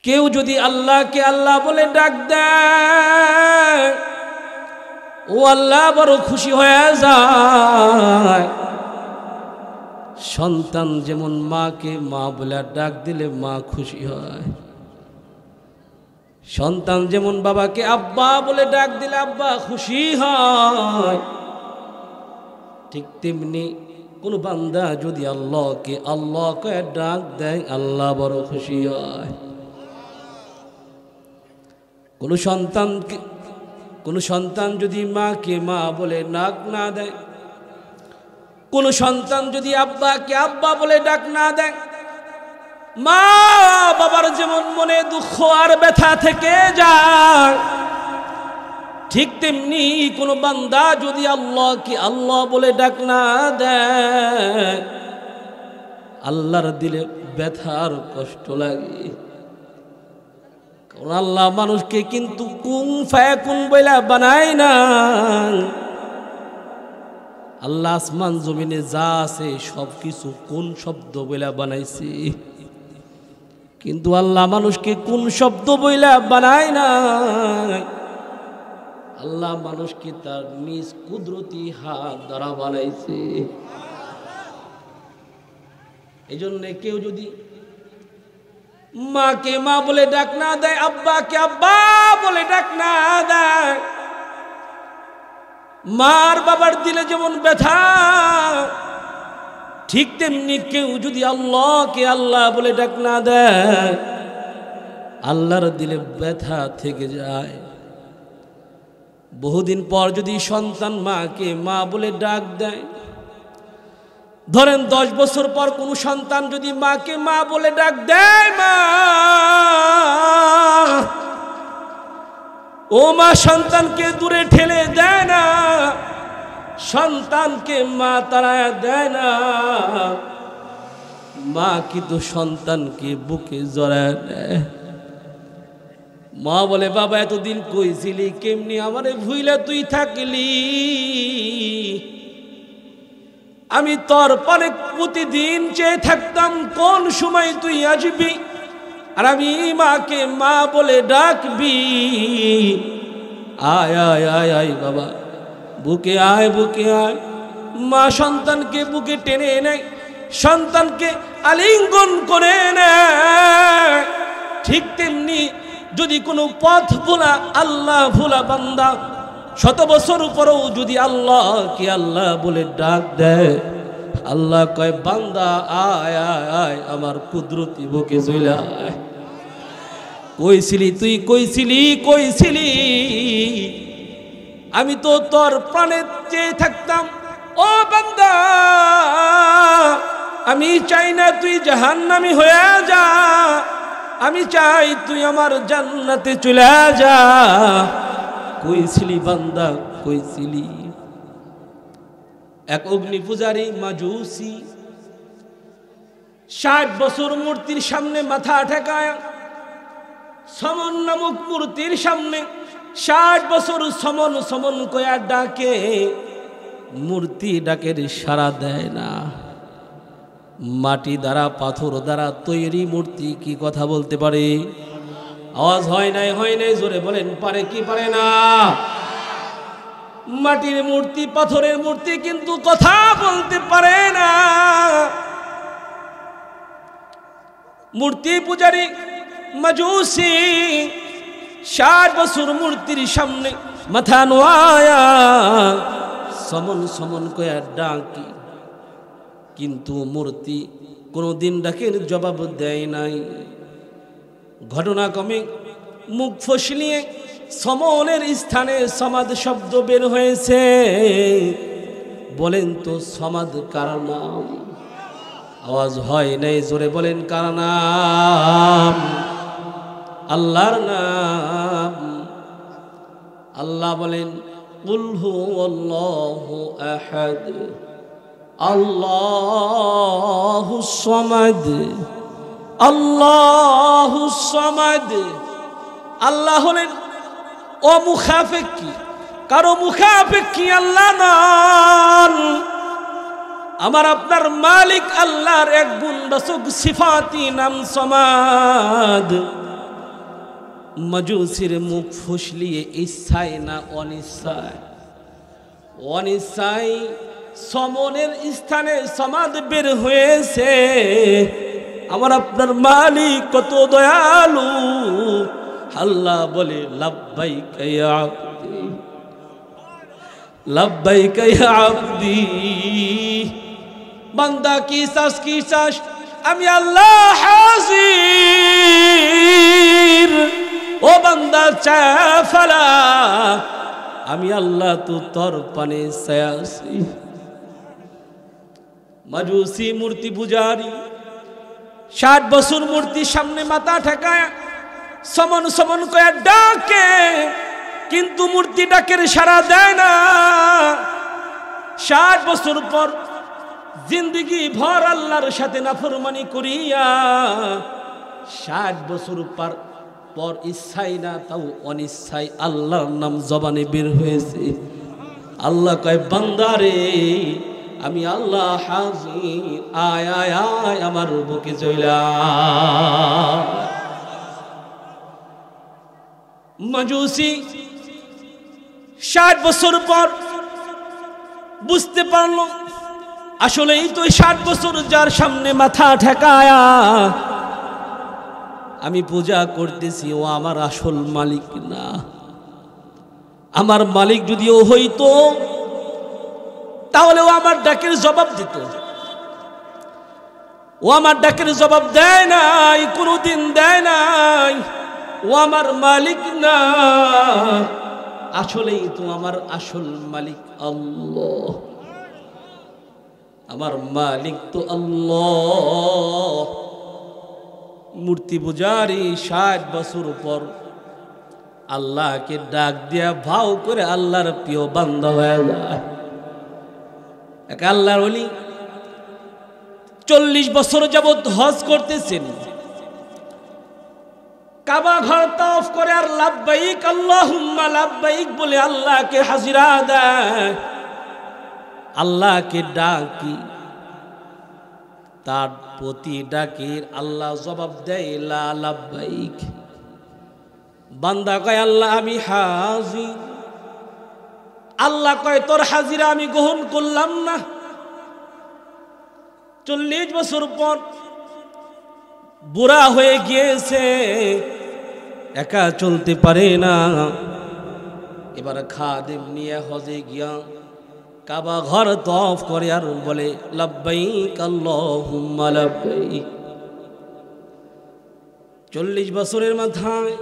কেউ যদি আল্লাহকে আল্লাহ বলে ডাক দেয়, ও আল্লাহ বড় খুশি হয়ে যায়। সন্তান যেমন মাকে মা বলে ডাক দিলে মা খুশি হয়, সন্তান যেমন বাবাকে আব্বা বলে ডাক দিলে আব্বা খুশি হয়, ঠিক তেমনি কোন বান্দা যদি আল্লাহকে আল্লাহকে ডাক দেয় আল্লাহ বড় খুশি হয়। কোন সন্তান যদি মাকে মা বলে ডাক না দেয়, কোন সন্তান যদি আব্বাকে আব্বা বলে ডাক না দেয়, মা বাবার যেমন মনে দুঃখ আর ব্যথা থেকে যায়, ঠিক তেমনি কোন বান্দা যদি আল্লাহকে আল্লাহ বলে ডাক না দেয় আল্লাহর দিলে ব্যথার কষ্ট লাগে। কারণ আল্লাহ মানুষকে কিন্তু কুন ফায়াকুন বইলা বানায় না। আল্লাহ আসমান জমিনে যা আছে সবকিছু কোন শব্দ বইলা বানাইছে, কিন্তু আল্লাহ মানুষকে কোন শব্দ বইলা বানায় না। আল্লাহ মানুষকে তার নিজ কুদরতি হাত দ্বারা বানাইছে। এই জন্য কেউ যদি মাকে মা বলে ডাক না দেয়, আব্বাকে আব্বা বলে ডাক না দেয়, মার বাবার দিলে যেমন ব্যথা, ঠিক তেমনি কেউ যদি আল্লাহকে আল্লাহ বলে ডাক না দেয় আল্লাহর দিলে ব্যথা থেকে যায়। বহুদিন পর যদি সন্তান মাকে মা বলে ডাক দেয়, ধরেন 10 বছর পর কোন সন্তান যদি মাকে মা বলে ডাক দেয়, মা ও মা সন্তানকে দূরে ঠেলে দেয় না, সন্তানকে মা তাড়ায় দেয় না, মা কিন্তু সন্তানকে বুকে জড়ায় দেয়। মা বলে বাবা এতদিন কইছিলি, কেমনি আমারে ভুইলা তুই থাকলি, আমি তোর পরে প্রতিদিন চেয়ে থাকতাম কোন সময় তুই আসবি আর আমি মাকে মা বলে ডাকবি। আয় আয় আয় আয় বাবা, বুকে আয় বুকে আয়। মা সন্তানকে বুকে টেনে নেয়, সন্তানকে আলিঙ্গন করে নেয়। ঠিক তেমনি যদি কোনো পথ ভোলা আল্লাহ ভোলা বান্দা 100 বছর পরেও যদি আল্লাহকে আল্লাহ বলে ডাক দেয়, আল্লাহ কয় বান্দা আয় আয় আয় আমার কুদরতি বুকে চলে আয়। কইছিলি তুই কইছিলি আমি তো তোর প্রাণে চেয়ে থাকতাম। ও বান্দা আমি চাই না তুই জাহান্নামী হয়ে যা, আমি চাই তুই আমার জান্নাতে চলে যা। কইছিলি বান্দা কইছিলি। এক অগ্নি পূজারী মাজুসি 60 বছর মূর্তির সামনে মাথা ঠেকায়, সমন নামক মূর্তির সামনে 60 বছর সমন সমন কয়া ডাকে, মূর্তি ডাকের সাড়া দেয় না। মাটি দ্বারা পাথর দ্বারা তৈরি মূর্তি কি কথা বলতে পারে? আওয়াজ হয় নাই জোরে বলেন, পারে কি পারে না? মাটির মূর্তি পাথরের মূর্তি কিন্তু কথা বলতে পারে না। মূর্তি পূজারী মাজুসি 60 বছর মূর্তির সামনে মাথা নোয়ায়া সমন সমন কয়া ডাকি, কিন্তু মূর্তি কোনদিন ডাকের জবাব দেয় নাই। ঘটনা ক্রমে মুখ ফসলিয়ে সমনের স্থানে সমাদ শব্দ বের হয়েছে। বলেন তো সমাদ কার নাম? আওয়াজ হয় নাই জোরে বলেন, কার নাম? আল্লাহর নাম। আল্লাহ বলেন কুল হুয়াল্লাহু আহাদ আল্লাহুস সামাদ আল্লাহুস সামাদ। আল্লাহ হলেন অমুখাপেক্ষী, কারো মুখাপেক্ষী আল্লাহ নন। আমার আপনার মালিক আল্লাহর এক গুণবাচক সিফাতি নাম সমাদ। মাজুসির মুখ ফুসলিয়ে ইচ্ছায় না অনিচ্ছায়, অনিচ্ছায় সমনের স্থানে সমাদ বের হয়েছে। আমার আপনার মালিক কত দয়ালু। আল্লাহ বলে লাব্বাইকা ইয়া আবদি, লাব্বাইকা ইয়া আবদি। বান্দা কি চাস কি চাস, আমি আল্লাহ হাজির। ও বান্দা চা ফেলা, আমি আল্লাহ তো তোর পানে চাইছি। মাজুসি মূর্তি পূজারি 60 বছর মূর্তির সামনে মাথা ঠেকায় সমন সমন করে ডাকে, কিন্তু মূর্তি ডাকের সাড়া দেয় না। 60 বছর পর জিন্দগি ভর আল্লাহর সাথে নাফরমানি করিয়া 60 বছর পর ইচ্ছাই না তাও অনিচ্ছাই আল্লাহর নাম জবানে বের হয়েছে। আল্লাহ কয় বান্দারে আমি আল্লাহ হাজির, আয় আয় আয় আমার বুকে চইলা। মাজুসি 60 বছর পর বুঝতে পারলো আসলেই তো 60 বছর যার সামনে মাথা ঠেকায়া আমি পূজা করতেছি, ও আমার আসল মালিক না। আমার মালিক যদিও হইতো তাহলে ও আমার ডাকের জবাব দিত। ও আমার ডাকের জবাব দেয় নাই, কোনোদিন দেয় নাই। ও আমার মালিক না, আসলেই তো আমার আসল মালিক আল্লাহ। আমার মালিক তো আল্লাহ। মূর্তি পূজারি 60 বছর পর আল্লাহকে ডাক দিয়া ভাও করে আল্লাহর প্রিয় বান্দা হয়ে যায়। এক আল্লাহর ওলি 40 বছর যাবত হজ করতেছেন, কাবা ঘর তাওয়াফ করে আর লাব্বাইক আল্লাহুম্মা লাব্বাইক বলে আল্লাহকে হাজিরা দেয়। আল্লাহকে ডাকি, তার প্রতি ডাকের আল্লাহ জবাব দেয় লা লাব্বাইক। বান্দা কয় আল্লাহ আমি হাজির। আল্লাহ কয় তোর হাজিরা আমি গ্রহণ করলাম না। 40 বছর পর বুড়া হয়ে গিয়েছে, একা চলতে পারে না। এবার খাদেম নিয়ে হজে গিয়া কাবা ঘর তওয়াফ করে আর বলে লাব্বাইক আল্লাহুম্মা লাব্বাইক। 40 বছরের মাথায়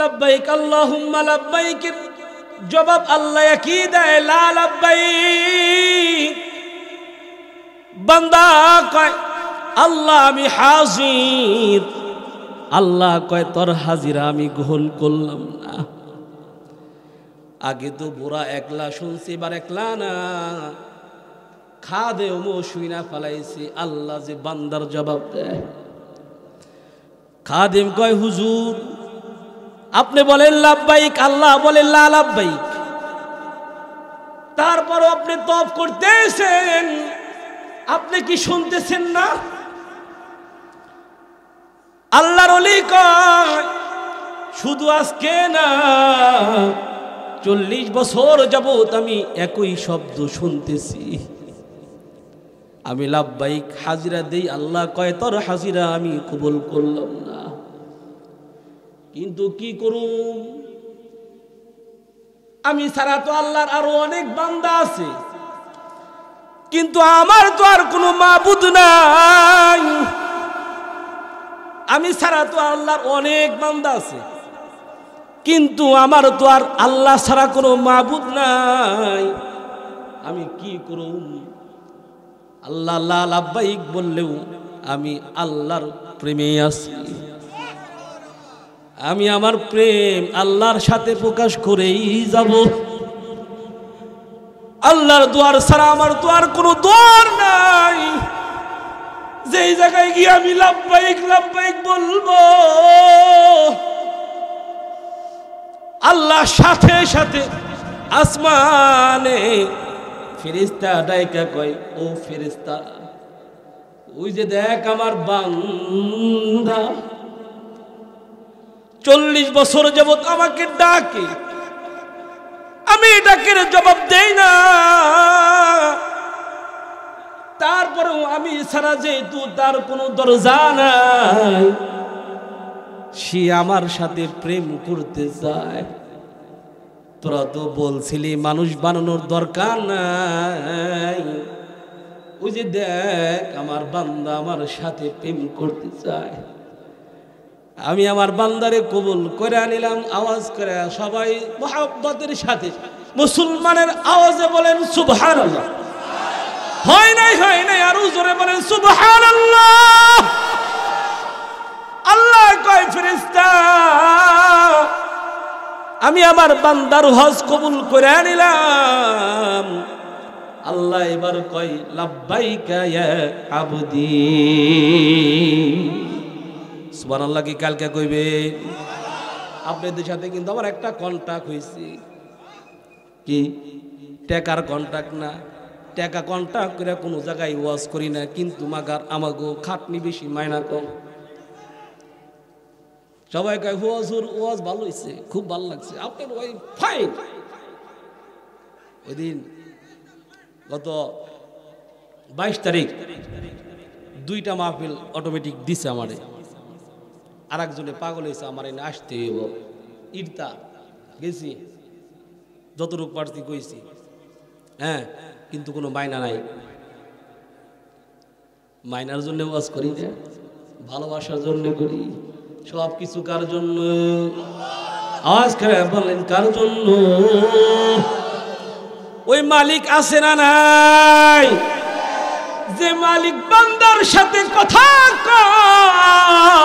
লাব্বাইক আল্লাহুম্মা লাব্বাইকের জবাব আল্লাহ কি দেয় লা লাব্বাইক। বান্দা কয় আল্লাহ আমি হাজির। আল্লাহ কয় তোর হাজিরা আমি গ্রহণ করলাম না। আগে তো বুড়া একলা শুনছে, এবার একলা না, খাদে ওমো শুইনা ফেলাইছে। আল্লাহ যে বান্দার জবাব দেয়। খাদেম কয় হুজুর আপনি বলেন লাব্বাইক, আল্লাহ বলেন লা লাব্বাইক, তারপর আপনি তওয়াফ করতেছেন, আপনি কি শুনতেছেন না? আল্লাহর ওলি কয় শুধু আজকে না, 40 বছর যাবত আমি একই শব্দ শুনতেছি। আমি লাব্বাইক হাজিরা দেই, আল্লাহ কয় তোর হাজিরা আমি কবুল করলাম না। কিন্তু কি করুম, আমি ছাড়া তো আল্লাহর আরো অনেক বান্দা আছে, কিন্তু আমার তো আর কোনো মাবুদ নাই। আমি ছাড়া তো আল্লাহর অনেক বান্দা আছে, কিন্তু আমার তো আর আল্লাহ ছাড়া কোনো মাবুদ নাই। আমি কি করুম? আল্লাহ লা লাব্বাইক বললেও আমি আল্লাহর প্রেমে আছি। আমি আমার প্রেম আল্লাহর সাথে প্রকাশ করেই যাব। আল্লাহর দুয়ার ছাড়া আমার তো আর কোনো দুয়ার নাই। যেই জায়গায় গিয়ে আমি লাব্বাইক লাব্বাইক বলবো, আল্লাহ সাথে সাথে আসমানে ফেরেশতা ডাইকা কয় ও ফেরেশতা, ওই যে দেখ আমার বান্দা, 40 বছর যাবত আমাকে ডাকে, আমি ডাকের জবাব দেই না। তারপরেও আমি ছাড়া যেহেতু তার কোনো দরজা নাই, সে আমার সাথে প্রেম করতে চায়। তোরা তো বলছিলি মানুষ বানানোর দরকার নাই, ওই যে দেখ আমার বান্দা আমার সাথে প্রেম করতে চায়। আমি আমার বান্দারে কবুল করে নিলাম। আওয়াজ করে সবাই মহব্বতের সাথে মুসলমানের আওয়াজে বলেন সুবহানাল্লাহ। হয় নাই আরো জোরে বলেন সুবহানাল্লাহ। আল্লাহ কয় ফেরেশতা আমি আমার বান্দার হজ কবুল করে নিলাম। আল্লাহ এবার কয় লাব্বাইকা ইয়া আবদি। সুবহানাল্লাহ কি কালকে কইবে? আপনাদের সাথে কিন্তু আমার একটা কন্ট্রাক্ট হয়েছে, কি টাকার কন্ট্রাক্ট না। টাকা কন্ট্রাক্ট করে কোনো জায়গায় ওয়াজ করি না, কিন্তু মাগার আমাগো খাটনি বেশি, মাইনা কম। সবাই কয় হুজুর ওয়াজ ভালো হয়েছে, খুব ভালো লাগছে, আপনার ওই ফাইন। ওই দিন গত 22 তারিখ 2টা মাহফিল অটোমেটিক দিছে আমারে। আর একজনে পাগল হয়েছে আমার এনে আসতে হইব। ইরতা গেছি, যতটুকু পারছি কইছি, হ্যাঁ, কিন্তু কোনো মাইনা নাই। মাইনার জন্য ওয়াজ করি না, ভালোবাসার জন্য করি। সব কিছু কার জন্য? আওয়াজ করে বলেন কার জন্য? ওই মালিক আছে না নাই? যে মালিক বান্দার সাথে কথা কয়,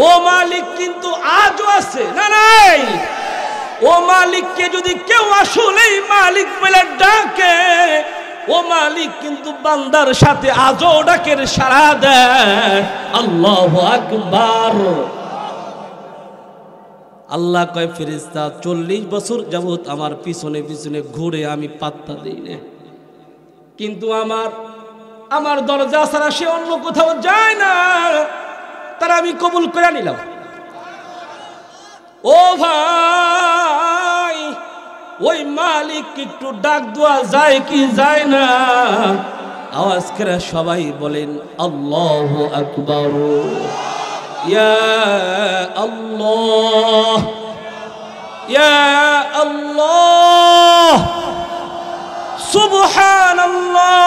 ও মালিক কিন্তু আজও আছে না নাই? ও মালিককে যদি কেউ আসলেই মালিক বলে ডাকে, ও মালিক কিন্তু বান্দার সাথে আজও ডাকের সাড়া দেয়। আল্লাহু আকবার। আল্লাহ কয় ফেরেশতা 40 বছর যাবত আমার পিছনে পিছনে ঘুরে আমি পাত্তা দেই না, কিন্তু আমার দরজা ছাড়া সে অন্য কোথাও যায় না, তারা আমি কবুল করে নিলাম। ও ভাই, ওই মালিক একটু ডাক দেওয়া যায় কি যায় না? আওয়াজ করে সবাই বলেন আল্লাহু আকবার। ইয়া আল্লাহ, ইয়া আল্লাহ, সুবহানাল্লাহ,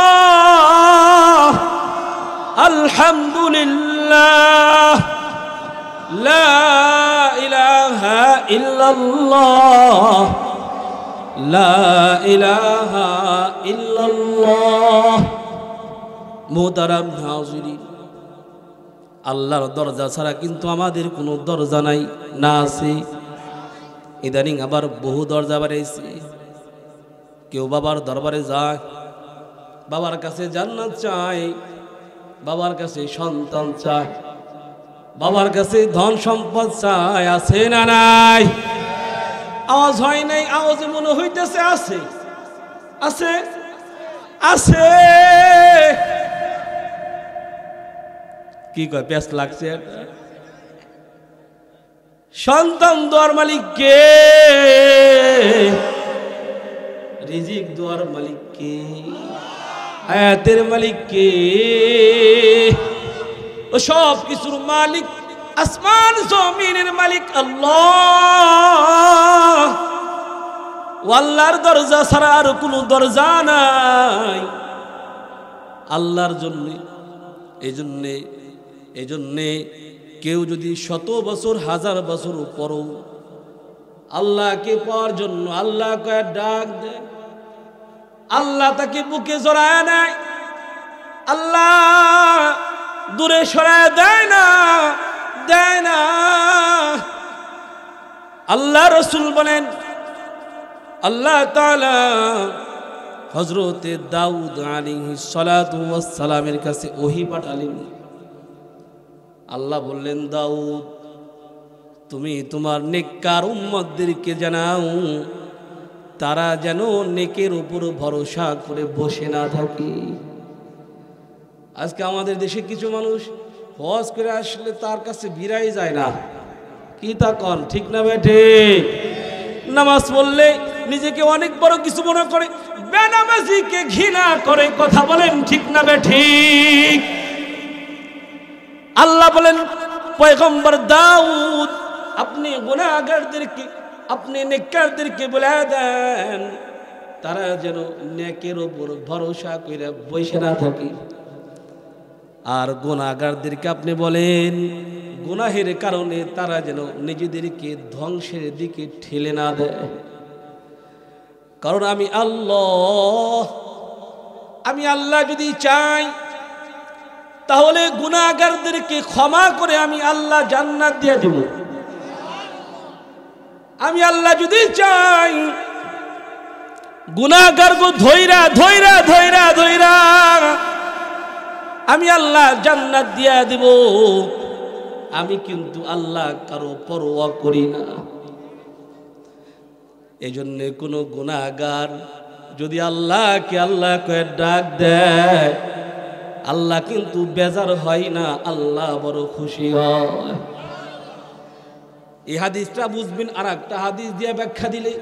আলহামদুলিল্লাহ, লা ইলাহা ইল্লাল্লাহ, লা ইলাহা ইল্লাল্লাহ। মুহতারাম হাজিরিন, আল্লাহর দরজা ছাড়া কিন্তু আমাদের কোনো দরজা নাই, না আছে? ইদানিং আবার বহু দরজা বাড়াইছে। কেউ বাবার দরবারে যায়, বাবার কাছে জান্নাত চায়, বাবার কাছে সন্তান চায়, বাবার কাছে ধন সম্পদ চায়, আছে না নাই? আওয়াজ হয় নাই, আওয়াজে মনে হইতেছে আছে, আছে, আছে। কি কয় পেঁচ লাগছে? সন্তান দোয়ার মালিক কে? রিজিক দোয়ার মালিক কে? হায়াতের মালিক কে? ও সব কিছুর মালিক, আসমান জমিনের মালিক আল্লাহ। আল্লাহর দরজা ছাড়া আর কোনো দরজা নাই আল্লাহর জন্য। এই জন্যে কেউ যদি 100 বছর 1000 বছর পরও আল্লাহকে পাওয়ার জন্য আল্লাহকে ডাক দেয়, আল্লাহ তাকে বুকে জড়ায় নেয়, আল্লাহ দূরে সরায় দেয় না, দেয় না। আল্লাহ রসুল বলেন, আল্লাহ তাআলা হযরতে দাউদ আলাইহিস সালাতু ওয়াস সালামের কাছে ওহী পাঠালেন। আল্লাহ বললেন, দাউদ তুমি তোমার নেককার উম্মতদেরকে জানাও, তারা যেন নেকের উপর ভরসা করে বসে না থাকে। আজকে আমাদের দেশে কিছু মানুষ হজ করে আসলে তার কাছে বিরাই যায় না, কি তা কন ঠিক না বেঠে? নামাজ পড়লে নিজেকে অনেক বড় কিছু মনে করে, বেনামাজিকে ঘৃণা করে, কথা বলেন ঠিক না বেঠিক? আল্লাহ বলেন পয়গম্বর দাউদ, আপনি গুনাহগারদেরকে, আপনি নেককারদেরকে বলে দেন তারা যেন নেকের উপর ভরসা করে বসে না থাকে। আর গুনাহগারদেরকে আপনি বলেন গুনাহের কারণে তারা যেন নিজেদেরকে ধ্বংসের দিকে ঠেলে না দেয়। কারণ আমি আল্লাহ যদি চাই তাহলে গুনাহগারদেরকে ক্ষমা করে আমি আল্লাহ জান্নাত দিয়ে দেব। আমি আল্লাহ যদি চাই গুনাহগারকে ধইরা ধইরা ধইরা ধইরা আমি আল্লাহ জান্নাত দিয়ে দেব। আমি কিন্তু আল্লাহ কারো পরোয়া করি না। এই জন্য কোনো গুনাহগার যদি আল্লাহকে আল্লাহ কয়ে ডাক দেয়, আল্লাহ কিন্তু বেজার হয় না, আল্লাহ বড় খুশি হয়। এই হাদিসটা বুঝবেন। আর একটা হাদিস দিয়ে ব্যাখ্যা দিলে,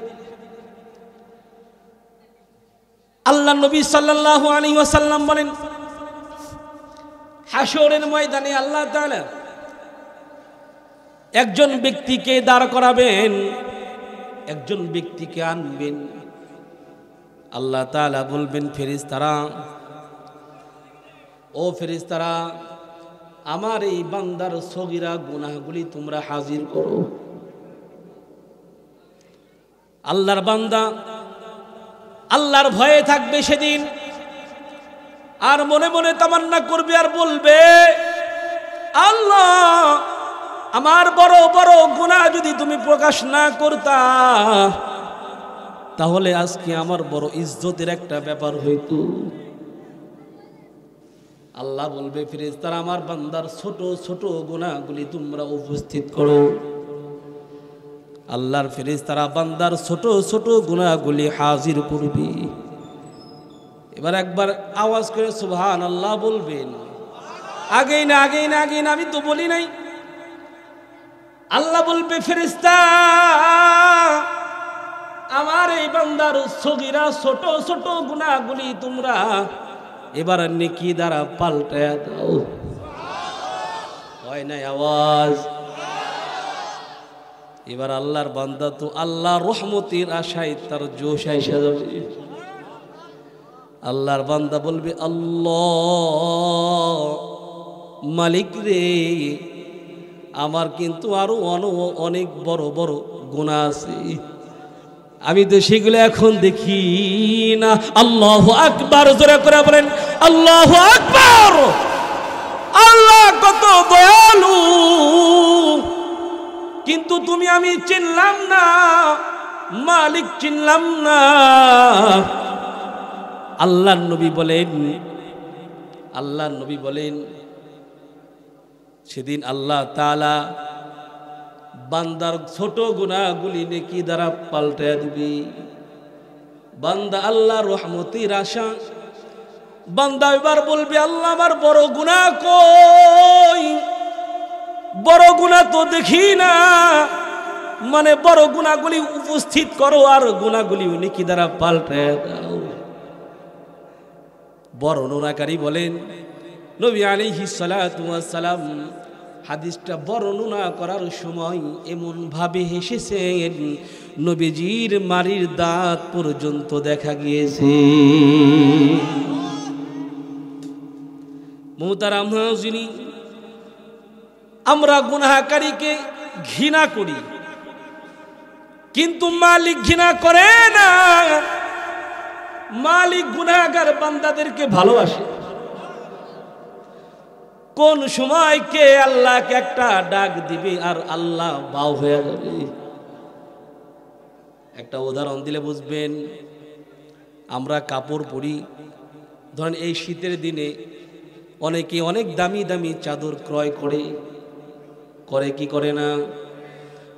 আল্লাহ নবী সাল্লাল্লাহু আলাইহি ওয়াসাল্লাম বলেন হাশরের ময়দানে আল্লাহ তাআলা একজন ব্যক্তিকে দাঁড় করাবেন, একজন ব্যক্তিকে আনবেন। আল্লাহ তাআলা বলবেন ফেরেশতারা, ও ফেরেশতারা, আমার এই বান্দার সগীরা গুনাহগুলি তোমরা হাজির করো। আল্লাহর বান্দা আল্লাহর ভয়ে থাকবে সেদিন, আর মনে মনে তামান্না করবে আর বলবে, আল্লাহ আমার বড় বড় গুনাহ যদি তুমি প্রকাশ না করতা তাহলে আজকে আমার বড় ইজ্জতের একটা ব্যাপার হইতো। আল্লাহ বলবে ফেরেশতারা, আমার বান্দার ছোট ছোট গুনাহগুলি তোমরা উপস্থিত করো। আল্লাহর ফেরেশতারা বান্দার ছোট ছোট গুনাহগুলি হাজির করবে। এবার একবার আওয়াজ করে সুবহানাল্লাহ বলবেন। আগেই না আগেই না আগেই না, আমি তো বলি নাই। আল্লাহ বলবে ফেরেশতা, আমার এই বান্দার সগীরা ছোট ছোট গুনাহগুলি তোমরা এবার নেকি দ্বারা পাল্টায়া দাও। হয় নাই আওয়াজ? এবার আল্লাহর বান্দা তো আল্লাহ রহমতের আশায় তার জোশ আইসা যাবে। আল্লাহর বান্দা বলবে, আল্লাহ মালিক রে, আমার কিন্তু আরো অনেক বড় বড় গুনাহ আছে, আমি তো সেগুলো এখন দেখি না। আল্লাহু আকবার, জোরে করে বলেন আল্লাহু আকবার। আল্লাহ কত দয়ালু, কিন্তু তুমি আমি চিনলাম না, মালিক চিনলাম না। আল্লাহর নবী বলেন সেদিন আল্লাহ তাআলা বান্দার ছোট গুনাহগুলি নেকি দ্বারা পাল্টে দিবে। বান্দা আল্লাহর রহমতের আশা, বান্দা এবার বলবে, আল্লাহ আমার বড় গুনাহ কই? বড় গুনাহ তো দেখি না, মানে বড় গুনাহগুলি উপস্থিত করো আর গুনাহগুলি নেকি দ্বারা পাল্টে দাও। বর্ণনাকারী বলেন নবী আলাইহিস সালাতু ওয়াস সালাম হাদিসটা বর্ণনা করার সময় এমন ভাবে হেসেছেন নবীজির মারির দাঁত পর্যন্ত দেখা গিয়েছে। মুহতারাম হাজিরিন, আমরা গুনাহকারীকে ঘৃণা করি, কিন্তু মালিক ঘৃণা করে না। মালিক গুনাহগার বান্দাদেরকে ভালোবাসে। কোন সময় কে আল্লাহকে একটা ডাক দিবে আর আল্লাহ বাউ হয়ে যাবে। একটা উদাহরণ দিলে বুঝবেন। আমরা কাপড় পরি, ধরেন এই শীতের দিনে অনেকে অনেক দামি দামি চাদর ক্রয় করে কি করে না?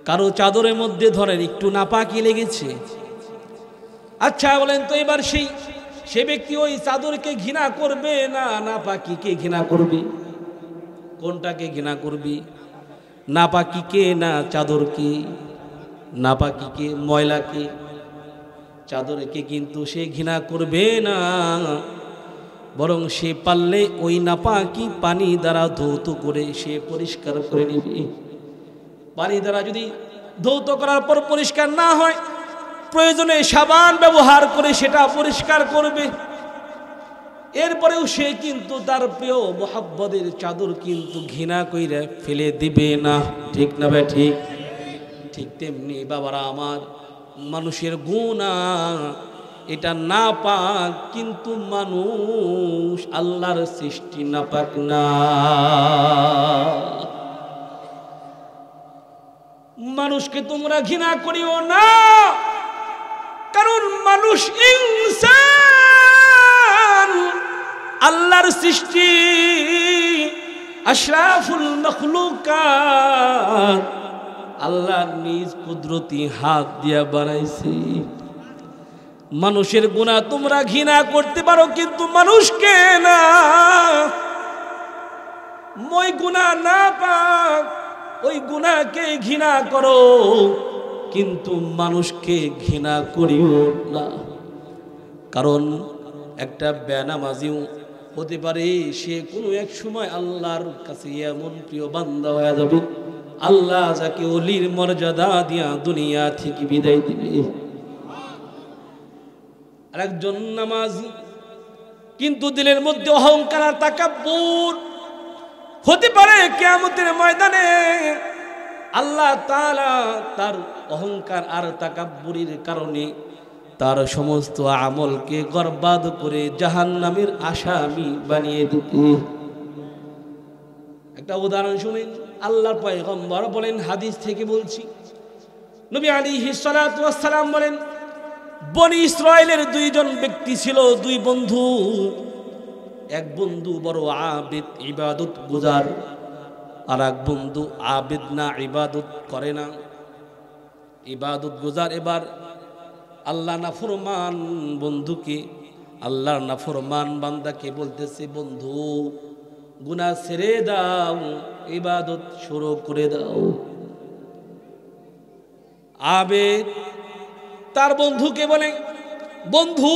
কারো চাদরের মধ্যে ধরেন একটু নাপাকি লেগেছে, আচ্ছা বলেন তো এবার সে ব্যক্তি ওই চাদরকে ঘৃণা করবে না নাপাকিকে ঘৃণা করবে? কোনটাকে ঘৃণা করবি? নাপাকিকে না চাদরকে? নাপাকিকে, ময়লাকে, চাদরকে কিন্তু সে ঘৃণা করবে না, বরং সে পারলে ওই নাপাকি পানি দ্বারা ধৌত করে সে পরিষ্কার করে নেবে। পানি দ্বারা যদি ধৌত করার পর পরিষ্কার না হয়, প্রয়োজনে সাবান ব্যবহার করে সেটা পরিষ্কার করবে। এরপরেও সে কিন্তু তার প্রিয় মোহাব্বতের চাদর কিন্তু ঘৃণা কইরা ফেলে দিবে না। ঠিক না ভাই? ঠিক। ঠিক তেমনি বাবারা আমার, মানুষের গুনাহ এটা না পাক, কিন্তু মানুষ আল্লাহর সৃষ্টি না পাক না। মানুষকে তোমরা ঘৃণা করিও না, কারণ মানুষ ইনসান, আল্লাহর সৃষ্টি, আশরাফুল মাখলুকাত, আল্লাহ নিজ কুদরতি হাত দিয়া বানাইছে। মানুষের গুনাহ তোমরা ঘৃণা করতে পারো, কিন্তু মানুষকে না। ওই গুনাহ না পাক, ওই গুনাহকে ঘৃণা করো, কিন্তু মানুষকে ঘৃণা করিও না। কারণ একটা বেনামাজিও হতে পারে সে কোনো এক সময় আল্লাহর কাছে এমন প্রিয় বান্দা হয়ে যাবে, আল্লাহ যাকে ওলির মর্যাদা দিয়া দুনিয়া থেকে বিদায় দিবে। আর একজন নামাজি কিন্তু দিলের মধ্যে অহংকার আর তাকাব্বুর হতে পারে, কিয়ামতের ময়দানে আল্লাহ তাআলা তার অহংকার আর তাকাব্বুরের কারণে তার সমস্ত আমলকে বরবাদ করে জাহান্নামের আসামি বানিয়ে দিবে। একটা উদাহরণ শুনেন, আল্লাহর পয়গম্বর বলেন, হাদিস থেকে বলছি, নবী আলাইহিস সালাতু ওয়াস সালাম বলেন, বনি ইসরাইলের দুইজন ব্যক্তি ছিল, দুই বন্ধু। এক বন্ধু বড় আবেদ, ইবাদত গুজার, আর এক বন্ধু আবেদ না, ইবাদত করে না, ইবাদত গুজার। এবার আল্লাহ নাফরমান বন্ধুকে, আল্লাহর নাফরমান বান্দাকে বলতেছে, বন্ধু গুনাহ ছেড়ে দাও, ইবাদত শুরু করে দাও। আবেদ তার বন্ধুকে বলে, বন্ধু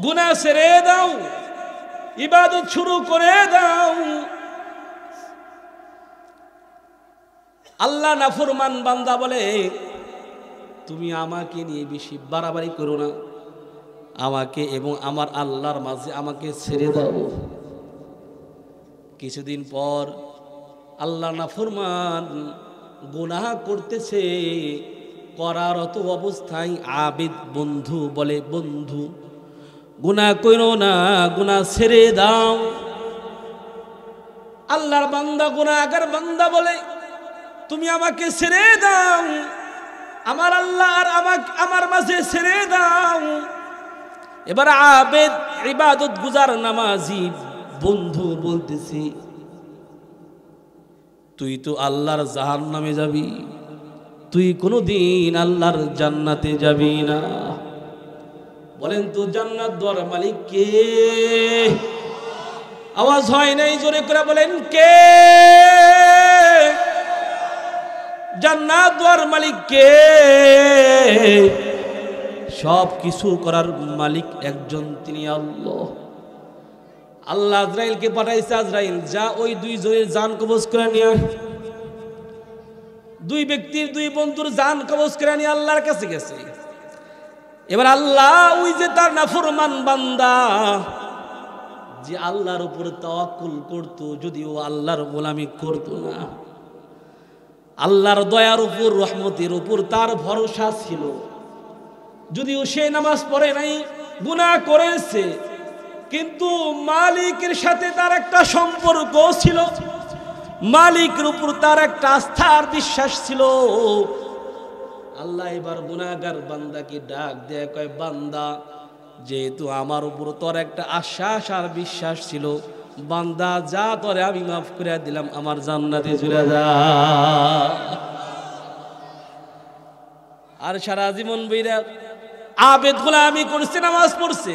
গুনাহ ছেড়ে দাও, ইবাদত শুরু করে দাও। আল্লাহ নাফরমান বান্দা বলে, তুমি আমাকে নিয়ে বেশি বাড়াবাড়ি করো না, আমাকে এবং আমার আল্লাহর মাঝে আমাকে ছেড়ে দাও। কিছুদিন পর আল্লাহ নাফরমান গুনাহ করতেছে, করারত অবস্থায় আবেদ বন্ধু বলে, বন্ধু গুনাহ করো না, গুনাহ ছেড়ে দাও। আল্লাহর বান্দা গুনাহগার বান্দা বলে, তুমি আমাকে ছেড়ে দাও, আমার আল্লাহ আর আমার মাঝে ছেড়ে দাও। এবার আবেদ ইবাদত গুজার নামাজি বন্ধু বলতেছি, তুই তো আল্লাহর জাহান্নামে যাবি, তুই কোনোদিন আল্লাহর জান্নাতে যাবি না। বলেন তো জান্নাত দেওয়ার মালিক কে? আওয়াজ হয় নাই, জোরে করে বলেন কে? জান্নাত দেওয়ার মালিক কে? সব কিছু করার মালিক একজন, তিনি আল্লাহ। আল্লাহ আজরাইলকে পাঠাইছে, আজরাইল যা ওই দুই জনের জান কবজ করে নিয়ে, দুই ব্যক্তির, দুই বন্ধুর জান কবজ করে নিয়ে আল্লাহর কাছে গেছে। এবার আল্লাহ ওই যে তার নাফরমান বান্দা যে আল্লাহর উপর তাওয়াক্কুল করত, যদিও আল্লাহর গোলামি করত না, আল্লাহর দয়ার উপর, রহমতের উপর তার ভরসা ছিল, যদিও সে নামাজ পড়ে নাই, গুনাহ করেছে, কিন্তু মালিকের সাথে তার একটা সম্পর্ক ছিল, মালিকের উপর তার একটা আস্থার বিশ্বাস ছিল। আল্লাহ এবার গুনাহগার বান্দাকে ডাক দেয়, কয় বান্দা, যেহেতু আমার উপর তোর একটা আশ্বাস আর বিশ্বাস ছিল, বান্দা যা, তোরে আমি মাফ করে দিলাম, আমার জান্নাতে চলে যা। আর সারা জীবন বইরা আবেদ গোলামি করছে, নামাজ পড়ছে।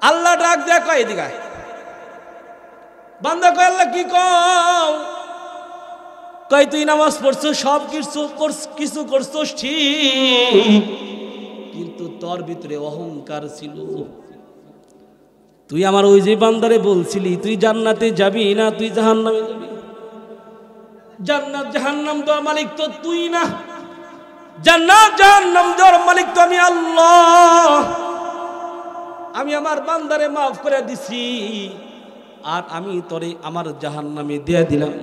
আল্লাহ ডাক দেয়, কয় এদিকে আয়, বান্দা কয় আল্লাহ কি কও? কয় তুই নামাজ পড়ছো, সব কিছু করছো ঠিক, কিন্তু তোর ভিতরে অহংকার ছিল। তুই আমার ওই যে বান্দারে বলছিলি তুই জান্নাতে যাবি না, তুই জাহান্নামে যাবি। জান্নাত জাহান্নাম দেওয়ার মালিক তো তুই না, জান্নাত জাহান্নাম দেওয়ার মালিক তো আমি আল্লাহ। আমি আমার বান্দারে মাফ করে দিছি, আর আমি তোরে আমার জাহান্নামে দিয়ে দিলাম।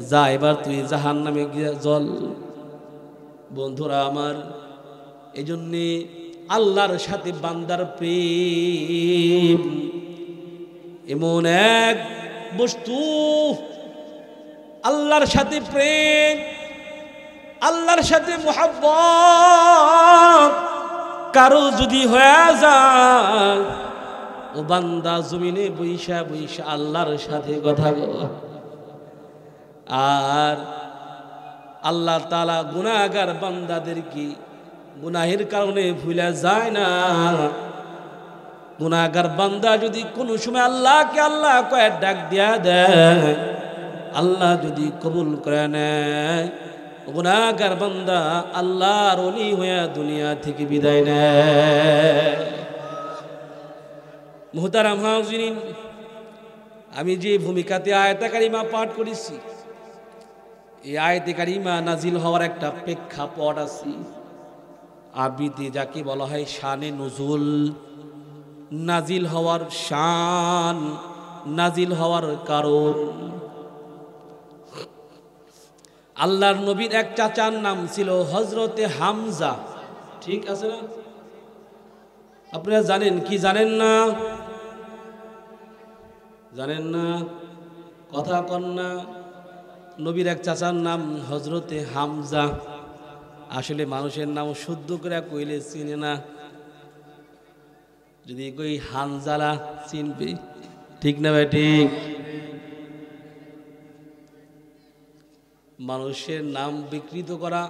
যা এবার তুই জাহান্নামে গিয়ে জ্বল। বন্ধুরা আমার, এই জন্যে আল্লাহর সাথে বান্দার প্রেম এমন এক বস্তু, আল্লাহর সাথে প্রেম, আল্লাহর সাথে মুহাব্বত কারো যদি হয়ে যায়, ও বান্দা জমিনে বৈশা বৈশা আল্লাহর সাথে কথা বলে। আর আল্লাহ তাআলা গুনাহগার বান্দাদেরকে গুনাহের কারণে ভুলে যায় না। গুনাহগার বান্দা যদি কোনো সময় আল্লাহকে আল্লাহ কয়ে ডাক দিয়া দেয়, আল্লাহ যদি কবুল করে নেয়, গুনাহগার বান্দা আল্লাহর ওলি হয়ে দুনিয়া থেকে বিদায় নেয়। মুহতারাম হাজিরিন, আমি যে ভূমিকাতে আয়াতে কারিমা পাঠ করেছি, এই আয়াতে কারিমা নাজিল হওয়ার একটা প্রেক্ষাপট আছে। আরবিতে যাকে বলা হয় শানে নুজুল, নাজিল হওয়ার শান, নাজিল হওয়ার কারণ। আল্লাহর নবীর এক চাচার নাম ছিল হযরতে হামজা, ঠিক আছে না? আপনারা জানেন কি জানেন না? জানেন না? কথা কন না। নবীর এক চাচার নাম হযরতে হামজা। আসলে মানুষের নাম শুদ্ধ করে কইলে চিনে না, যদি কই হানজালা চিনবে, ঠিক না ভাই? ঠিক। মানুষের নাম বিকৃত করা,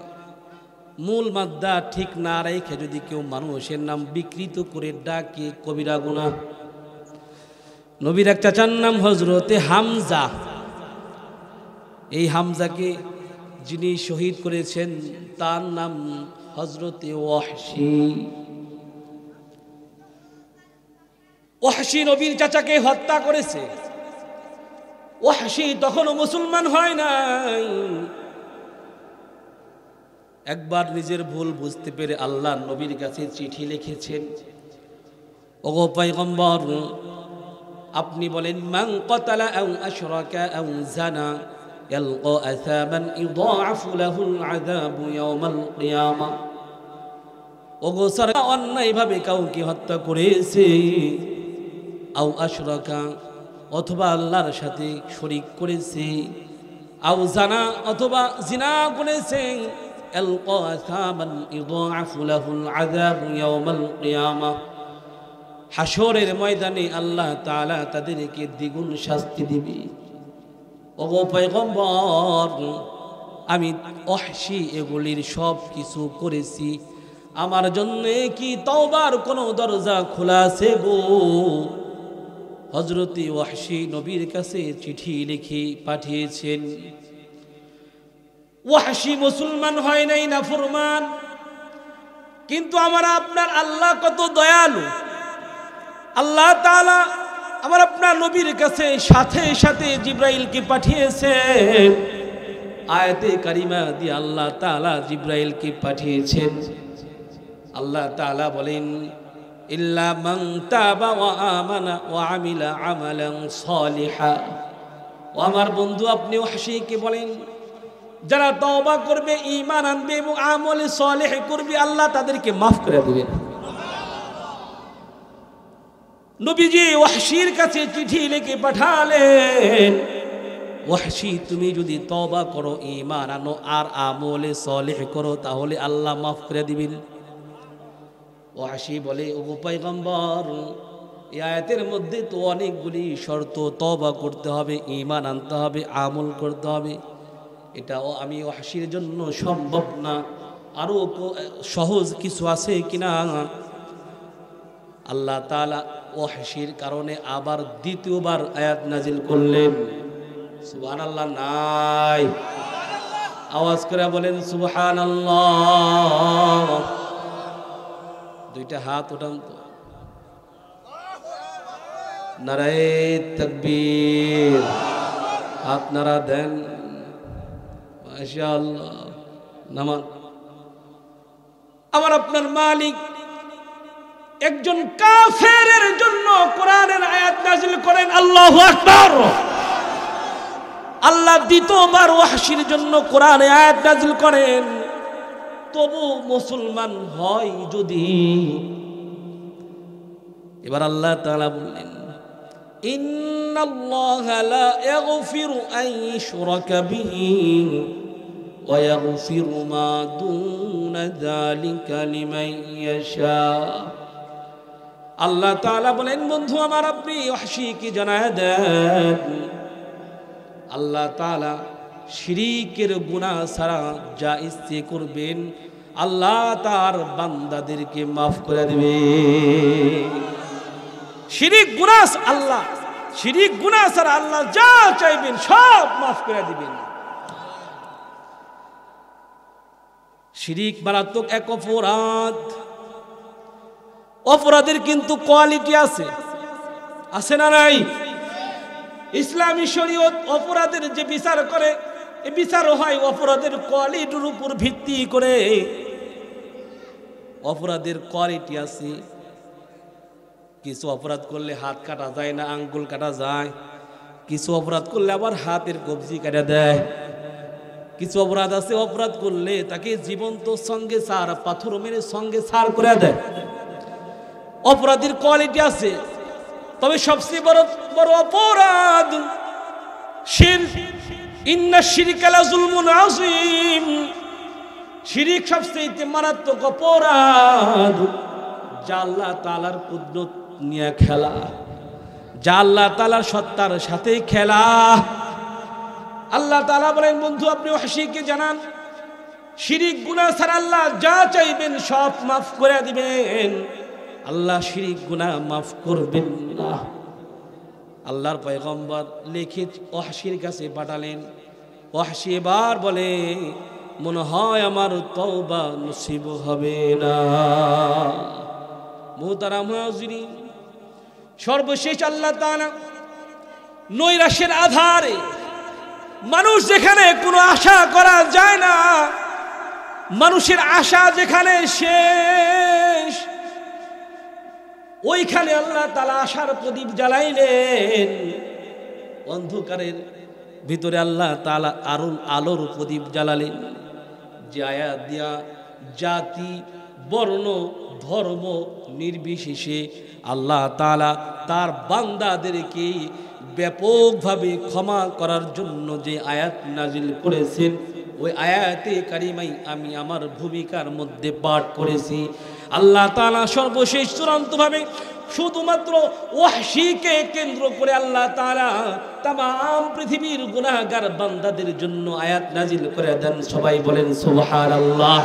মূল মাদ্দা ঠিক না রেখে যদি কেউ মানুষের নাম বিকৃত করে ডাকে, কবিরা গুনাহ। নবীর এক চাচার নাম হযরতে হামজা। এই হামজাকে যিনি শহীদ করেছেন তার নাম হযরতে ওয়াহশী। ওয়াহশী নবীর চাচাকে হত্যা করেছে। ওয়াহশী তখনও মুসলমান হয় নাই। একবার নিজের ভুল বুঝতে পেরে আল্লাহ নবীর কাছে চিঠি লিখেছেন, ওগো পয়গম্বর, আপনি বলেন মান ক্বাতালা আও আশরাকা আও জানা ইয়ালকা আসাবান ইউদাআফু লাহুল আযাবু ইয়াওমাল কিয়ামা। ওগো সরকার, অন্যায়ভাবে কাউকে হত্যা করেছে, আও আশরাকা অথবা আল্লাহর সাথে শরীক করেছে, আও জানা অথবা জিনা করেছে, ইয়ালকা আসাবান ইউদাআফু লাহুল আযাবু ইয়াওমাল কিয়ামা। হাসরের ময়দানে আল্লাহ তাআলা তাদেরকে দ্বিগুণ শাস্তি দিবে। ওগো পয়গম্বর, আমি ওয়াহশী এগুলির সব কিছু করেছি, আমার জন্য কি তওবার কোনো দরজা খোলা আছে গো? হযরতে ওয়াহশী নবীর কাছে চিঠি লিখে পাঠিয়েছেন। ওয়াহশী মুসলমান হয় নাই, নাফরমান, কিন্তু আমার আপনার আল্লাহ কত দয়ালু। আল্লাহ তাআলা আমার আপনার নবীর কাছে সাথে সাথে জিব্রাইলকে পাঠিয়েছেন। আয়াতে কারিমা দিয়ে আল্লাহ তাআলা জিব্রাইলকে পাঠিয়েছেন। আল্লাহ তাআলা বলেন, ইল্লা মান তাবা ওয়া আমানা ওয়া আমিলা আমালান সালিহা। ও আমার বন্ধু, আপনি ওয়াহশীকে বলেন, যারা তওবা করবে, ঈমান আনবে এবং আমল সালেহ করবে, আল্লাহ তাদেরকে মাফ করে দিবেন। নবীজি ওয়াহশীর কাছে চিঠি লিখে পাঠালেন, ওয়াহশী, তুমি যদি তওবা করো, ঈমান আনো আর আমলে সালেহ করো, তাহলে আল্লাহ মাফ করে দিবেন। ওয়াহশী বলে, ওগো পয়গম্বর, এই আয়াতের মধ্যে তো অনেকগুলি শর্ত, তওবা করতে হবে, ঈমান আনতে হবে, আমল করতে হবে, এটাও আমি ওয়াহশীর জন্য সম্ভব না, আরো সহজ কিছু আছে কিনা? আল্লাহ তাআলা ওয়াহশির কারণে আবার দ্বিতীয়বার আয়াত নাজিল করলেন। সুবহানাল্লাহ নাই? আওয়াজ করে বলেন সুবহানাল্লাহ। দুইটা হাত উঠান তো। নারায়ে তাকবীর, হাত নারা দেন। মাশাআল্লাহ। নামান আমার আপনার মালিক একজন কাফেরের জন্য কোরআনের আয়াত নাযিল করেন। আল্লাহু আকবার। আল্লাহ দ্বিতীয়বার ওয়াহশির জন্য কোরআনে আয়াত নাযিল করেন। তবু মুসলমান হয় যদি। এবার আল্লাহ তাআলা বললেন, ইন্নাল্লাহা লা ইয়াগফিরু আন ইউশরাকা বিহি ওয়া ইয়াগফিরু মা দুনা যালিকা লিমান ইয়াশা। আল্লাহ তাআলা বলেন, বন্ধু আমার আপনি ওয়াহশিকে জানায় দেন, আল্লাহ তাআলা শিরিকের গুনাহ ছাড়া যা ইচ্ছে করবেন আল্লাহ তার বান্দাদেরকে মাফ করে দিবে। শিরিক গুনাহ আল্লাহ, শিরিক গুনাহ ছাড়া আল্লাহ যা চাইবেন সব মাফ করে দিবেন। শিরিক মারাত্মক এক অপরাধ। অপরাধের কিন্তু কোয়ালিটি আছে, আছে না নাই? ইসলামী শরীয়ত অপরাধের যে বিচার করে, এই বিচারও হয় অপরাধের কোয়ালিটির উপর ভিত্তি করে। অপরাধের কোয়ালিটি আছে। কিছু অপরাধ করলে হাত কাটা যায় না, আঙ্গুল কাটা যায়। কিছু অপরাধ করলে আবার হাতের কবজি কাটা দেয়। কিছু অপরাধ আছে অপরাধ করলে তাকে জীবন্ত সঙ্গে সার, পাথর মেরে সঙ্গে সার করে দেয়। অপরাধের কোয়ালিটি আছে। তবে সবচেয়ে বড় অপরাধ শিরক। ইন্না শিরকা লাযুলমুন আযীম। শিরক সবচেয়ে মারাত্মক অপরাধ, যা আল্লাহ তাআলার কুদরত নিয়ে খেলা, যা আল্লাহ তাআলার সত্তার সাথে খেলা। আল্লাহ তাআলা বলেন, বন্ধু আপনি ওয়াহশিকে জানান, শিরক গুনাহ ছাড়া আল্লাহ যা চাইবেন সব মাফ করে দিবেন। আল্লাহ শিরক গুনাহ মাফ করবেন না। আল্লাহর পয়গম্বর লিখে ওয়াহশির কাছে পাঠালেন। ওয়াহশি এবার বলে, মনে হয় আমার তওবা নসিব হবে না। মুহতারাম হাজিরিন, সর্বশেষ আল্লাহ তাআলা নৈরাশ্যের আধারে, মানুষ যেখানে কোনো আশা করা যায় না, মানুষের আশা যেখানে শেষ, ওইখানে আল্লাহ তাআলা আশার প্রদীপ জ্বালাইলেন। অন্ধকারের ভিতরে আল্লাহ তাআলা আলোর প্রদীপ জ্বালালেন। যে আয়াত দিয়া জাতি, বর্ণ, ধর্ম নির্বিশেষে আল্লাহ তাআলা তার বান্দাদেরকে ব্যাপকভাবে ক্ষমা করার জন্য যে আয়াত নাজিল করেছেন, ওই আয়াতে কারিমাই আমি আমার ভূমিকার মধ্যে পাঠ করেছি। আল্লাহ তাআলা সর্বশেষ চূড়ান্তভাবে শুধুমাত্র ওয়াহশিকে কেন্দ্র করে আল্লাহ তাআলা तमाम পৃথিবীর গুনাহগার বান্দাদের জন্য আয়াত নাজিল করে দেন। সবাই বলেন সুবহানাল্লাহ।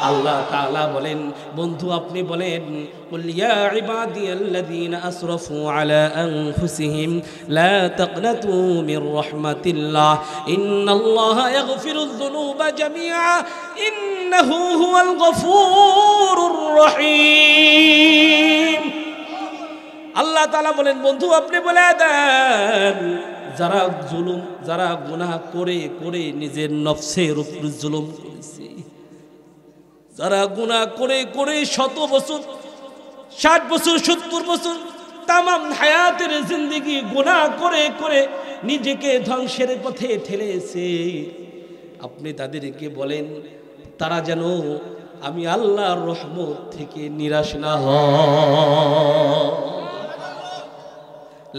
আল্লাহ তাআলা বলেন, বন্ধু আপনি বলেন, কুল ইয়া ইবাদিয়াল্লাযীনা আসরাফু আলা আনফুসিহিম লা তাকনাতু মির রাহমাতিল্লাহ ইন্নাল্লাহা ইয়াগফিরুয যুনুবা জামিআ ইন্নাহু হুয়াল গফুরুর রহিম। আল্লাহ তাআলা বলেন, বন্ধু আপনি বলে দেন, যারা গুনাহ করে করে নিজের নফসের উপর জুলুম করেছে, যারা গুনাহ করে করে 100 বছর, 60 বছর, 70 বছর তাম হায়াতের জিন্দেগি গুনাহ করে করে নিজেকে ধ্বংসের পথে ঠেলেছে, আপনি তাদেরকে বলেন তারা যেন আমি আল্লাহর রহমত থেকে নিরাশ না হয়।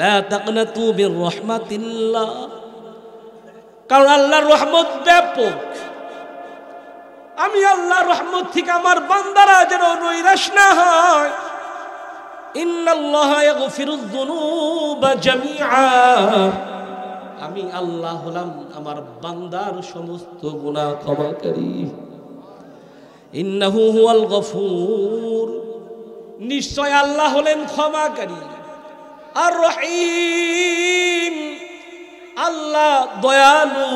লা তাকনাতু মির রাহমাতিল্লাহ, কারণ আল্লাহর রহমত ব্যাপক। আমি আল্লাহর রহমত থেকে আমার বান্দারা যেন নৈরাশ না হয়। ইন্নাল্লাহা ইয়াগফিরুয যুনুবা জামিআ, আমি আল্লাহ হলাম আমার বান্দার সমস্ত গুনাহ ক্ষমাকারী। ইন্নাহু হুয়াল গফুর, নিশ্চয় আল্লাহ হলেন ক্ষমাকারী। আর রহিম, আল্লাহ দয়ালু,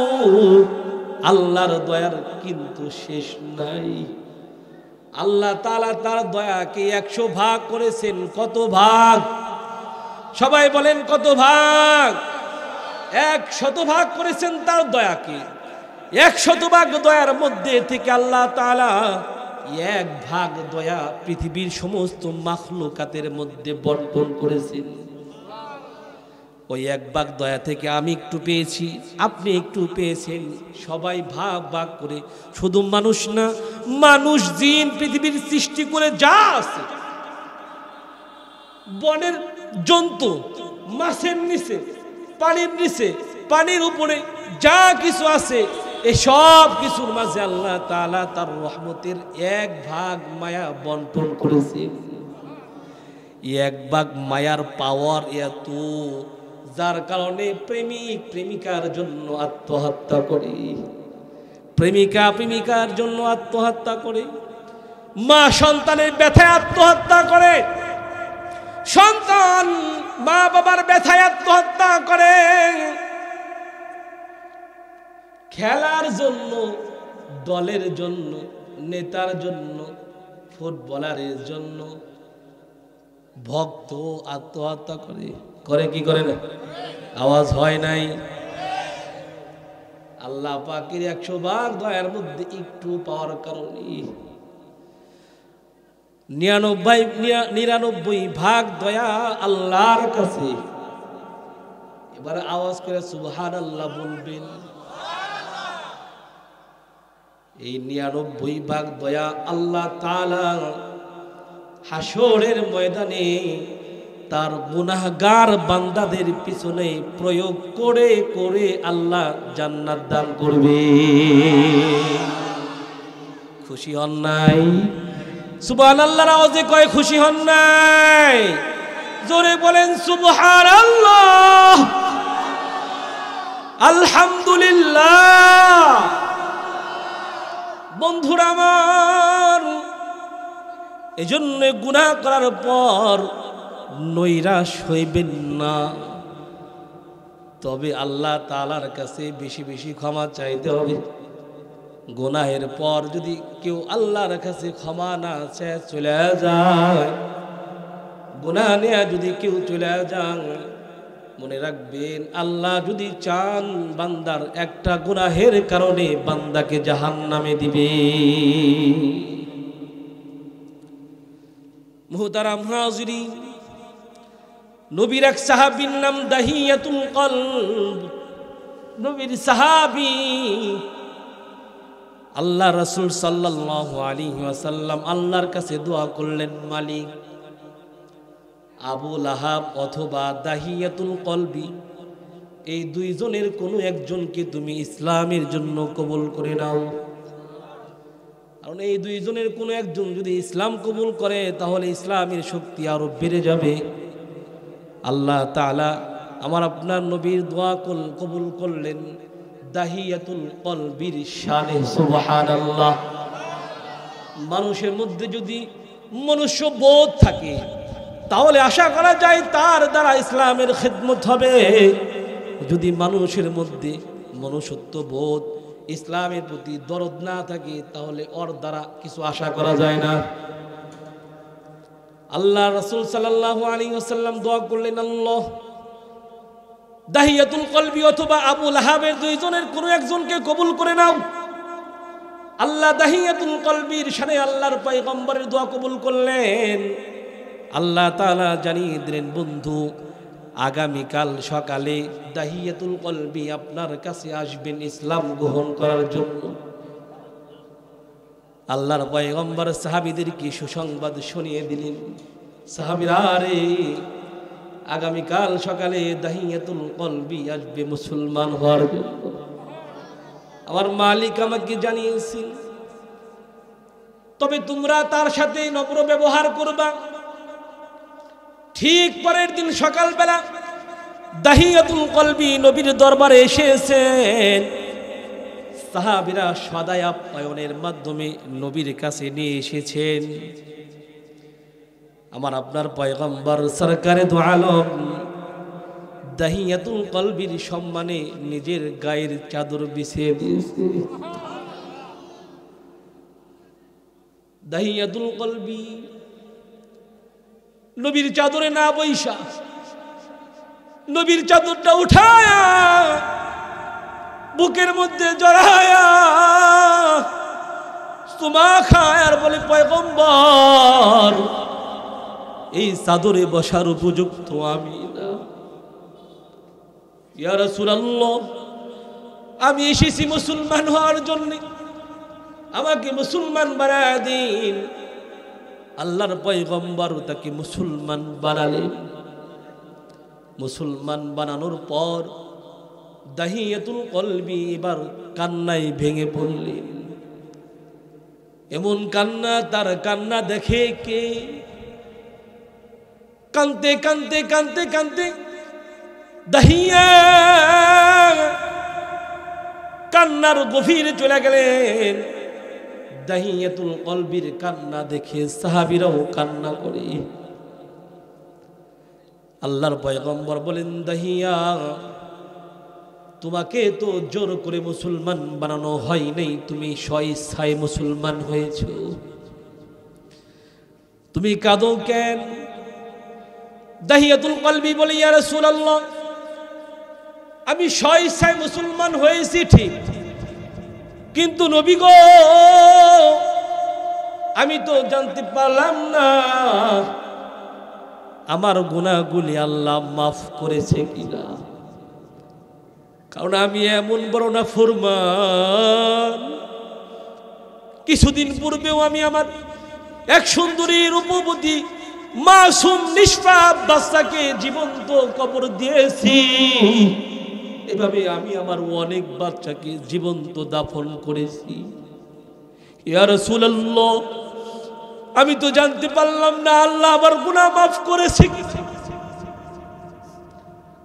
আল্লাহর দয়ার কিন্তু শেষ নাই। আল্লাহ তাআলা তার দয়াকে 100 ভাগ করেছেন। কত ভাগ? সবাই বলেন কত ভাগ? 100 ভাগ করেছেন তার দয়াকে। 100 ভাগ দয়ার মধ্যে থেকে আল্লাহ তাআলা 1 ভাগ দয়া পৃথিবীর সমস্ত মাখলুকাতের মধ্যে বন্টন করেছেন। ওই 1 ভাগ দয়া থেকে আমি একটু পেয়েছি, আপনি একটু পেয়েছেন, সবাই ভাগ ভাগ করে। শুধু মানুষ না, মানুষ জিন পৃথিবীর সৃষ্টি করে যা আছে, বনের জন্তু, মাছের নিচে, পানির নিচে, পানির উপরে যা কিছু আছে, এই সব কিছুর মাঝে আল্লাহ তাআলা তার রহমতের 1 ভাগ মায়া বন্টন করেছে। 1 ভাগ মায়ার পাওয়ার এত, যার কারণে প্রেমিক প্রেমিকার জন্য আত্মহত্যা করে, প্রেমিকা প্রেমিকার জন্য আত্মহত্যা করে, মা সন্তানের ব্যথায় আত্মহত্যা করে, সন্তান মা বাবার ব্যথায় আত্মহত্যা করে। খেলার জন্য, দলের জন্য, নেতার জন্য, ফুটবলারের জন্য ভক্ত আত্মহত্যা করে। করে কি করে না? আওয়াজ হয় নাই? আল্লাহ পাকের 100 ভাগ দয়ার মধ্যে একটু পাওয়ার কারণে 99 ভাগ দয়া আল্লাহর কাছে। এবার আওয়াজ করে সুবহানাল্লাহ বলবেন। এই 99 ভাগ দয়া আল্লাহ তাআলা হাসরের ময়দানে তার গুনাহগার বান্দাদের পিছনে প্রয়োগ করে করে আল্লাহ জান্নাত দান করবে। খুশি হন নাই? সুবহানাল্লাহর আওয়াজে কয় খুশি হন নাই? জোরে বলেন সুবহানাল্লাহ, আলহামদুলিল্লাহ। বন্ধুরা আমার, এজন্য গুনাহ করার পর নৈরাশ হইবেন না, তবে আল্লাহ তাআলার কাছে বেশি বেশি ক্ষমা চাইতে হবে। গুনাহের পর যদি কেউ আল্লাহর কাছে ক্ষমা না চায়, চলে যায়, গুনাহ নিয়ে যদি কেউ চলে যান, মনে রাখবেন আল্লাহ যদি চান বান্দার একটা গুনাহের কারণে বান্দাকে জাহান্নামে দিবে। মুহতারাম হাজিরিন, নবীর এক সাহাবীর নাম দাহিয়াতুল কলব। নবীর সাহাবী আল্লাহ রাসূল সাল্লাল্লাহু আলাইহি ওয়াসাল্লাম আল্লাহর কাছে দোয়া করলেন, মালিক, আবু লাহাব অথবা দাহিয়াতুল কলবি, এই 2 জনের কোনো একজনকে তুমি ইসলামের জন্য কবুল করে নাও। কারণ এই 2 জনের কোনো একজন যদি ইসলাম কবুল করে তাহলে ইসলামের শক্তি আরো বেড়ে যাবে। আল্লাহ তাআলা আমার আপনার নবীর দোয়া কবুল করলেন দাহিয়াতুল কলবির শানে। সুবহানাল্লাহ। মানুষের মধ্যে যদি মনুষ্যবোধ থাকে তাহলে আশা করা যায় তার দ্বারা ইসলামের খিদমত হবে। যদি মানুষের মধ্যে মনুষ্যত্ববোধ, ইসলামের প্রতি দরদ না থাকে তাহলে ওর দ্বারা কিছু আশা করা যায় না। আল্লাহ রাসূল সাল্লাল্লাহু আলাইহি ওয়াসাল্লাম দোয়া করলেন, আল্লাহ দাহিয়াতুল কলবি অথবা আবু লাহাবের 2 জনের কোনো একজনকে কবুল করে নাও। আল্লাহ দাহিয়াতুল কলবির শানে আল্লাহর পয়গম্বরের দোয়া কবুল করলেন। আল্লাহ তাআলা জানিয়ে দিলেন, বন্ধু, আগামীকাল সকালে দাহিয়াতুল কলবি আপনার কাছে আসবেন ইসলাম গ্রহণ করার জন্য। আল্লাহর পয়গম্বর সাহাবীদেরকে সুসংবাদ শুনিয়ে দিলেন, সাহাবীরা রে, আগামীকাল সকালে দাহিয়াতুল কলবি আসবে মুসলমান হওয়ার জন্য। আমার মালিক আমাকে জানিয়েছেন, তবে তোমরা তার সাথে নম্র ব্যবহার করবা। ঠিক পরের দিন সকালবেলা দাহিয়াতুল কলবি নবীর দরবারে এসেছেন। সাহাবীরা সদাই আপ্যায়নের মাধ্যমে নবীর কাছে নিয়ে এসেছেন। আমার আপনার পয়গম্বর সরকারে দু আলম দাহিয়াতুল কলবির সম্মানে নিজের গায়ের চাদর বিছিয়ে দিয়েছে। দাহিয়াতুল কলবি নবীর চাদরে না বৈশা নবীর চাদরটা উঠায়া বুকের মধ্যে জড়ায়া চুমা খায় আর বলে পয়গম্বর এই চাদরে বসার উপযুক্ত আমি না। ইয়া রাসূলুল্লাহ, আমি এসেছি মুসলমান হওয়ার জন্য, আমাকে মুসলমান বানায় দিন। আল্লাহর পয়গম্বর তাকে মুসলমান বানালেন। মুসলমান বানানোর পর দাহিয়াতুল কলবি এবার কান্নায় ভেঙে পড়লেন। এমন কান্না, তার কান্না দেখে কে? কানতে কানতে কানতে কানতে দাহিয়া কান্নার গভীরে চলে গেলেন। দাহিয়াতুল কলবির কান্না দেখে সাহাবীরাও কান্না করে। আল্লাহর পয়গম্বর বলেন, দাহিয়া তোমাকে তো জোর করে মুসলমান বানানো হয় নাই, তুমি স্বইচ্ছায় মুসলমান হয়েছ। তুমি কাঁদো কেন? দাহিয়াতুল কলবি বলে, ইয়া রাসূলুল্লাহ, আমি স্বইচ্ছায় মুসলমান হয়েছি ঠিক, কিন্তু নবী গো আমি তো জানতে পারলাম না আমার গুনাহগুলি আল্লাহ মাফ করেছে কিনা, কারণ আমি এমন বড় নাফরমান। কিছুদিন পূর্বেও আমি আমার এক সুন্দরী রূপবতী মাসুম নিষ্পাপ বাচ্চাকে জীবন্ত কবর দিয়েছি। এভাবে আমি আমার অনেক বাচ্চাকে জীবন্ত দাফন করেছি। ইয়া রাসূলুল্লাহ, আমি তো জানতে পারলাম না আল্লাহ আমার গুনাহ মাফ করেছে।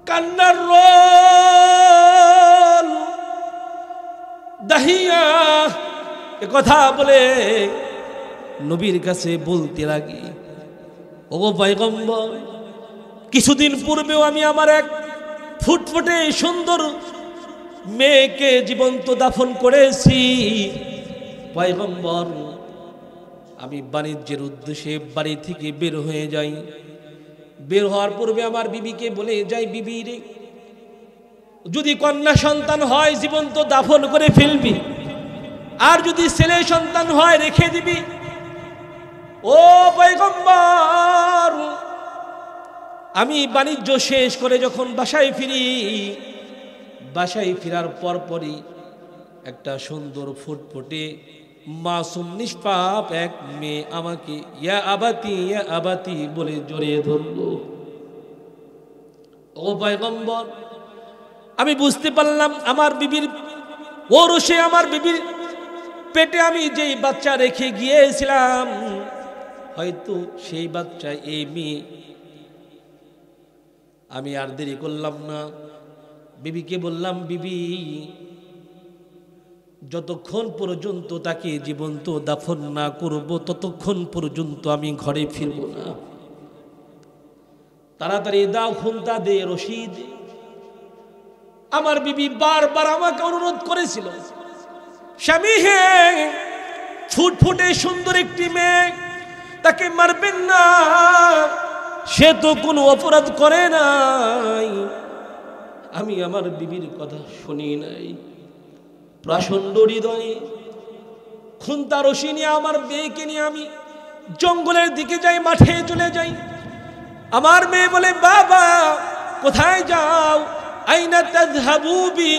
কান্নার রোল দাহিয়া এ কথা বলে নবীর কাছে বলতে লাগি, ও পয়গম্বর, কিছুদিন পূর্বেও আমি আমার এক ফুটফুটে সুন্দর মেয়েকে জীবন্ত দাফন করেছি। পয়গম্বর, আমি বাণিজ্যের উদ্দেশ্যে বাড়ি থেকে বের হয়ে যাই। বের হওয়ার পূর্বে আমার বিবিকে বলে যাই, বিবি রে, যদি কন্যা সন্তান হয় জীবন্ত দাফন করে ফেলবি, আর যদি ছেলে সন্তান হয় রেখে দিবি। ও পয়গম্বর, আমি বাণিজ্য শেষ করে যখন বাসায় ফিরি, বাসায় ফেরার পরপরই একটা সুন্দর ফুটফুটে মাসুম নিষ্পাপ এক মেয়ে আমাকে ইয়া আবাতি বলে জড়িয়ে ধরল। ও পয়গম্বর, আমি বুঝতে পারলাম আমার বিবির ওরসে, আমার বিবির পেটে আমি যেই বাচ্চা রেখে গিয়েছিলাম, হয়তো সেই বাচ্চা এই মেয়ে। আমি আর দেরি করলাম না, বিবিকে বললাম, বিবি, যতক্ষণ পর্যন্ত তাকে জীবন্ত দাফন না করব ততক্ষণ পর্যন্ত আমি ঘরে ফিরব না। তাড়াতাড়ি দাও, খুন্তা দে, রশিদ। আমার বিবি বারবার আমাকে অনুরোধ করেছিল, স্বামী হে, ফুটফুটে সুন্দর একটি মেয়ে, তাকে মারবেন না, সে তো কোনো অপরাধ করে নাই। আমি আমার বিবির কথা শুনি নাই। প্রচণ্ড হৃদয়ে খুন্তা রশি নিয়ে আমার মেয়েকে নিয়ে আমি জঙ্গলের দিকে যাই, মাঠে চলে যাই। আমার মেয়ে বলে, বাবা কোথায় যাও? আইনা তাযহাবুবি,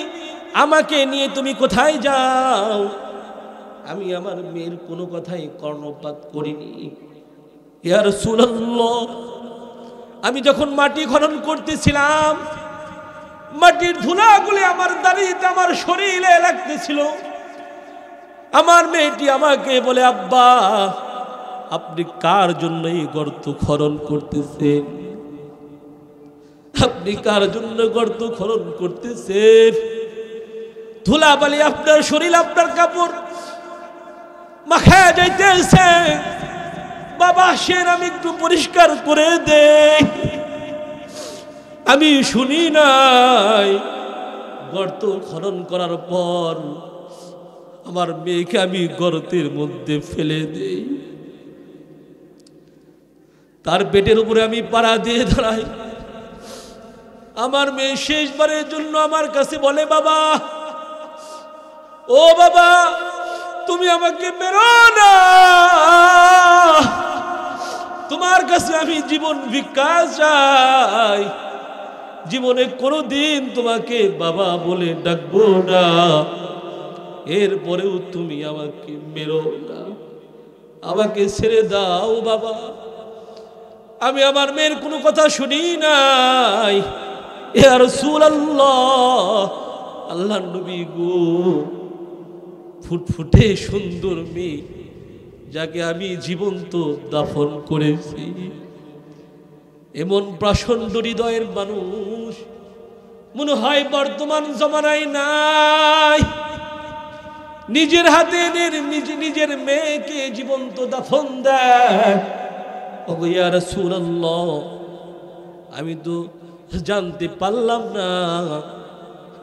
আমাকে নিয়ে তুমি কোথায় যাও? আমি আমার মেয়ের কোনো কথাই কর্ণপাত করিনি। ইয়া রাসূলুল্লাহ, আমি যখন মাটি খনন করতেছিলাম, মাটির ধুলাগুলি আমার দাড়িতে, আমার শরীরে লাগতেছিল। আমার মেয়েটি আমাকে বলে, আব্বা আপনি কার জন্য এই গর্ত খনন করতেছেন? আপনি কার জন্য গর্ত খনন করতেছেন? ধুলাবালি আপনার শরীর, আপনার কাপড় মাখা যাইতেছে। বাবা আসেন, আমি একটু পরিষ্কার করে দেই। আমি শুনি নাই গর্ত খনন করার পর আমার মেয়েকে আমি গর্তের মধ্যে ফেলে দেই, তার পেটের উপরে আমি পাড়া দিয়ে দাঁড়াই। আমার মেয়ে শেষবারের জন্য আমার কাছে বলে, বাবা, ও বাবা, তুমি আমাকে মেরো না, তোমার কাছে আমি জীবন ভিক্ষা চাই, জীবনে কোনোদিন তোমাকে বাবা বলে ডাকবো না, এরপরেও তুমি আমাকে মেরো না, আমাকে ছেড়ে দাও বাবা। আমি আমার মেয়ের কোনো কথা শুনি নাই। ইয়া রাসূলুল্লাহ, আল্লাহর নবী গো, ফুটফুটে সুন্দর মেয়ে যাকে আমি জীবন্ত দাফন করেছি, এমন প্রচণ্ড হৃদয়ের মানুষ মনে হয় বর্তমান জমানায় নাই। নিজের হাতে নিজের মেয়েকে জীবন্ত দাফন দেয়। ওগো ইয়া রাসূলুল্লাহ, আমি তো জানতে পারলাম না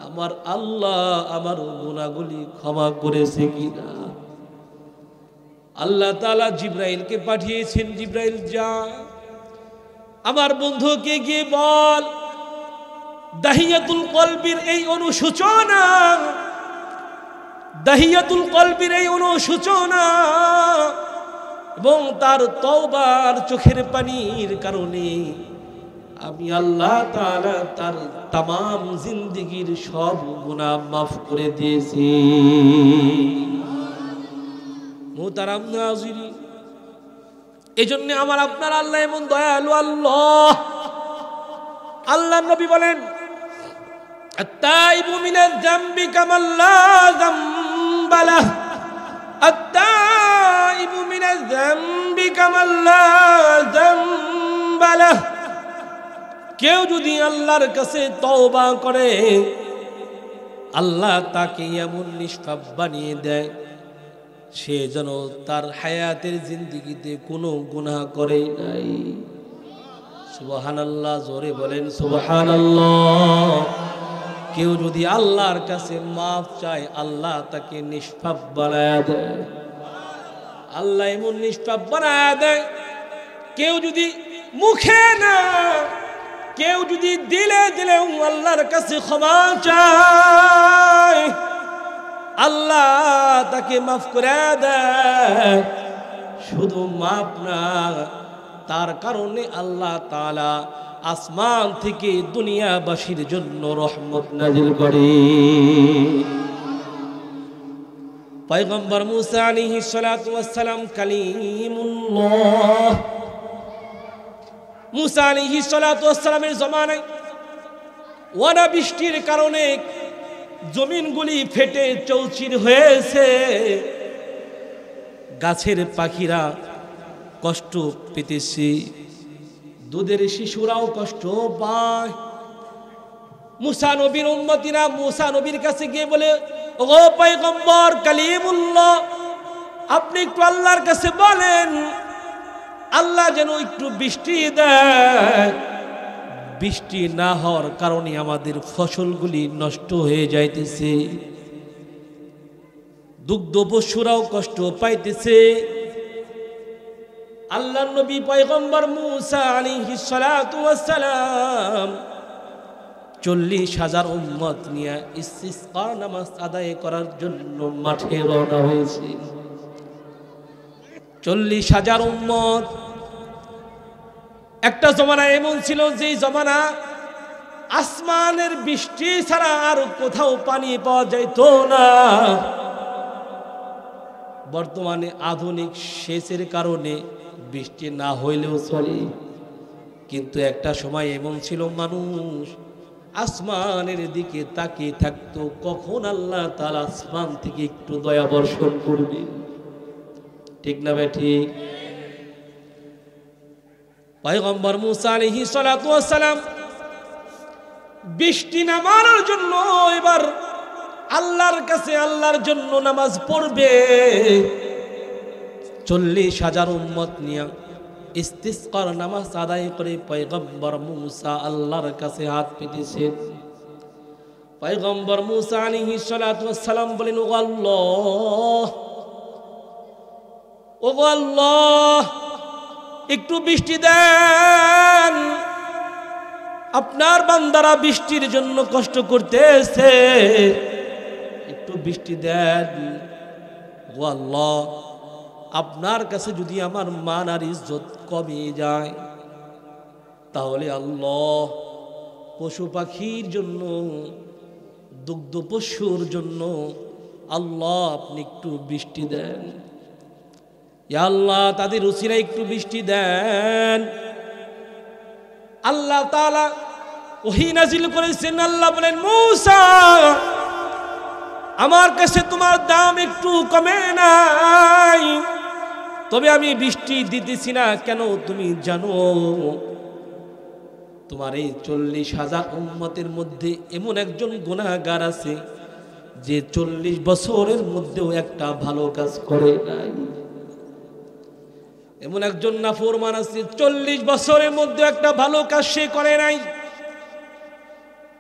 আমার আল্লাহ আমার গুনাহগুলি ক্ষমা করেছে কিনা। আল্লাহ তাআলা জিবরাইলকে পাঠিয়েছেন, জিবরাইল যা আমার বন্ধুকে গিয়ে বল, দাহিয়াতুল কলবির এই অনুশোচনা, দাহিয়াতুল কলবির এই অনুশোচনা এবং তার তওবার চোখের পানির কারণে আমি আল্লাহ তাআলা তার তামাম জিন্দেগীর সব গুনাহ মাফ করে দিয়েছি। মুহতারাম নাযিরিন, এজন্য আমার আপনার আল্লাহ এমন দয়ালু আল্লাহ। আল্লাহর নবী বলেন, আত-তাইবু মিনাজ যামবি কামান লা যামবা লাহ, আত-তাইবু মিনাজ যামবি কামান লা যামবা লাহ। কেউ যদি আল্লাহর কাছে তওবা করে, আল্লাহ তাকে এমন নিষ্পাপ বানিয়ে দেয় সে যেন তার হায়াতের জিন্দেগিতে কোনো গুনাহ করে নাই। সুবহানাল্লাহ, জোরে বলেন সুবহানাল্লাহ। কেউ যদি আল্লাহর কাছে মাফ চায়, আল্লাহ তাকে নিষ্পাপ বানায় দেয়, আল্লাহ এমন নিষ্পাপ বানায় দেয়। কেউ যদি মুখে না, কেউ যদি দিলে দিলেও আল্লাহর কাছে ক্ষমা চায়, আল্লাহ তাকে মাফ করে দেয়। শুধু মাফ না, তার কারণে আল্লাহ তাআলা আসমান থেকে দুনিয়াবাসীর জন্য রহমত নাজিল করে। পয়গম্বর মুসা আলাইহিস সালাতু ওয়াস সালাম কালিমুল্লাহ, মুসা আলাইহিস সালাতু ওয়াস সালামের জমানায় ওয়ানা বৃষ্টির কারণে জমিনগুলি ফেটে চৌচির হয়েছে, গাছের পাখিরা কষ্ট পেতেছে, দুধের শিশুরাও কষ্ট পায়। মুসা নবীর উম্মতিরা মুসা নবীর কাছে গিয়ে বলে, ও পয়গম্বর কালিমুল্লাহ, আপনি একটু আল্লাহর কাছে বলেন আল্লাহ যেন একটু বৃষ্টি দেয়। বৃষ্টি না হওয়ার কারণে আমাদের ফসলগুলি নষ্ট হয়ে যাইতেছে, দুগ্ধ পশুরাও কষ্ট পাইতেছে। আল্লাহর নবী পয়গম্বর মুসা আলাইহিস সালাতু ওয়াস সালাম 40,000 উম্মত নিয়ে ইস্তিসকা নামাজ আদায় করার জন্য মাঠে রওনা হয়েছে। 40,000 উম্মত। একটা জমানা এমন ছিল যে জমানা আসমানের বৃষ্টি ছাড়া আর কোথাও পানি পাওয়া যাইত না। বর্তমানে আধুনিক সেচের কারণে বৃষ্টি না হইলেও চলে, কিন্তু একটা সময় এমন ছিল মানুষ আসমানের দিকে তাকিয়ে থাকতো কখন আল্লাহ তাআলা আসমান থেকে একটু দয়া বর্ষণ করবে। ঠিক না ভাই? ঠিক। পয়গম্বর মুসা আলাইহিস সালাতু ওয়াস সালাম বৃষ্টি নামানোর জন্য এবার আল্লাহর কাছে আল্লাহর জন্য নামাজ পড়বে। 40,000 উম্মত নিয়ে ইস্তিসকার নামাজ আদায় করে পয়গম্বর মুসা আল্লাহর কাছে হাত পেতেছেন। পয়গম্বর মুসা আলাইহিস সালাতু ওয়াস সালাম বলেন, ও আল্লাহ, ও আল্লাহ, একটু বৃষ্টি দেন, আপনার বান্দারা বৃষ্টির জন্য কষ্ট করতেছে, একটু বৃষ্টি দেন। ও আল্লাহ, আপনার কাছে যদি আমার মান আর ইজ্জত কমে যায়, তাহলে আল্লাহ পশু পাখির জন্য, দুগ্ধ পশুর জন্য আল্লাহ আপনি একটু বৃষ্টি দেন। ইয়া আল্লাহ, তাদের উসিলা একটু বৃষ্টি দেন। আল্লাহ তাআলা ওহী নাজিল করেছেন। আল্লাহ বলেন, মূসা, আমার কাছে তোমার দাম একটু কমে নাই, তবে আমি বৃষ্টি দিতেছি না কেন তুমি জানো? তোমার এই 40,000 উম্মতের মধ্যে এমন একজন গুনাহগার আছে যে 40 বছরের মধ্যেও একটা ভালো কাজ করে নাই। এমন একজন নাফরমান আছে 40 বছরের মধ্যে একটা ভালো কাজ সে করে নাই।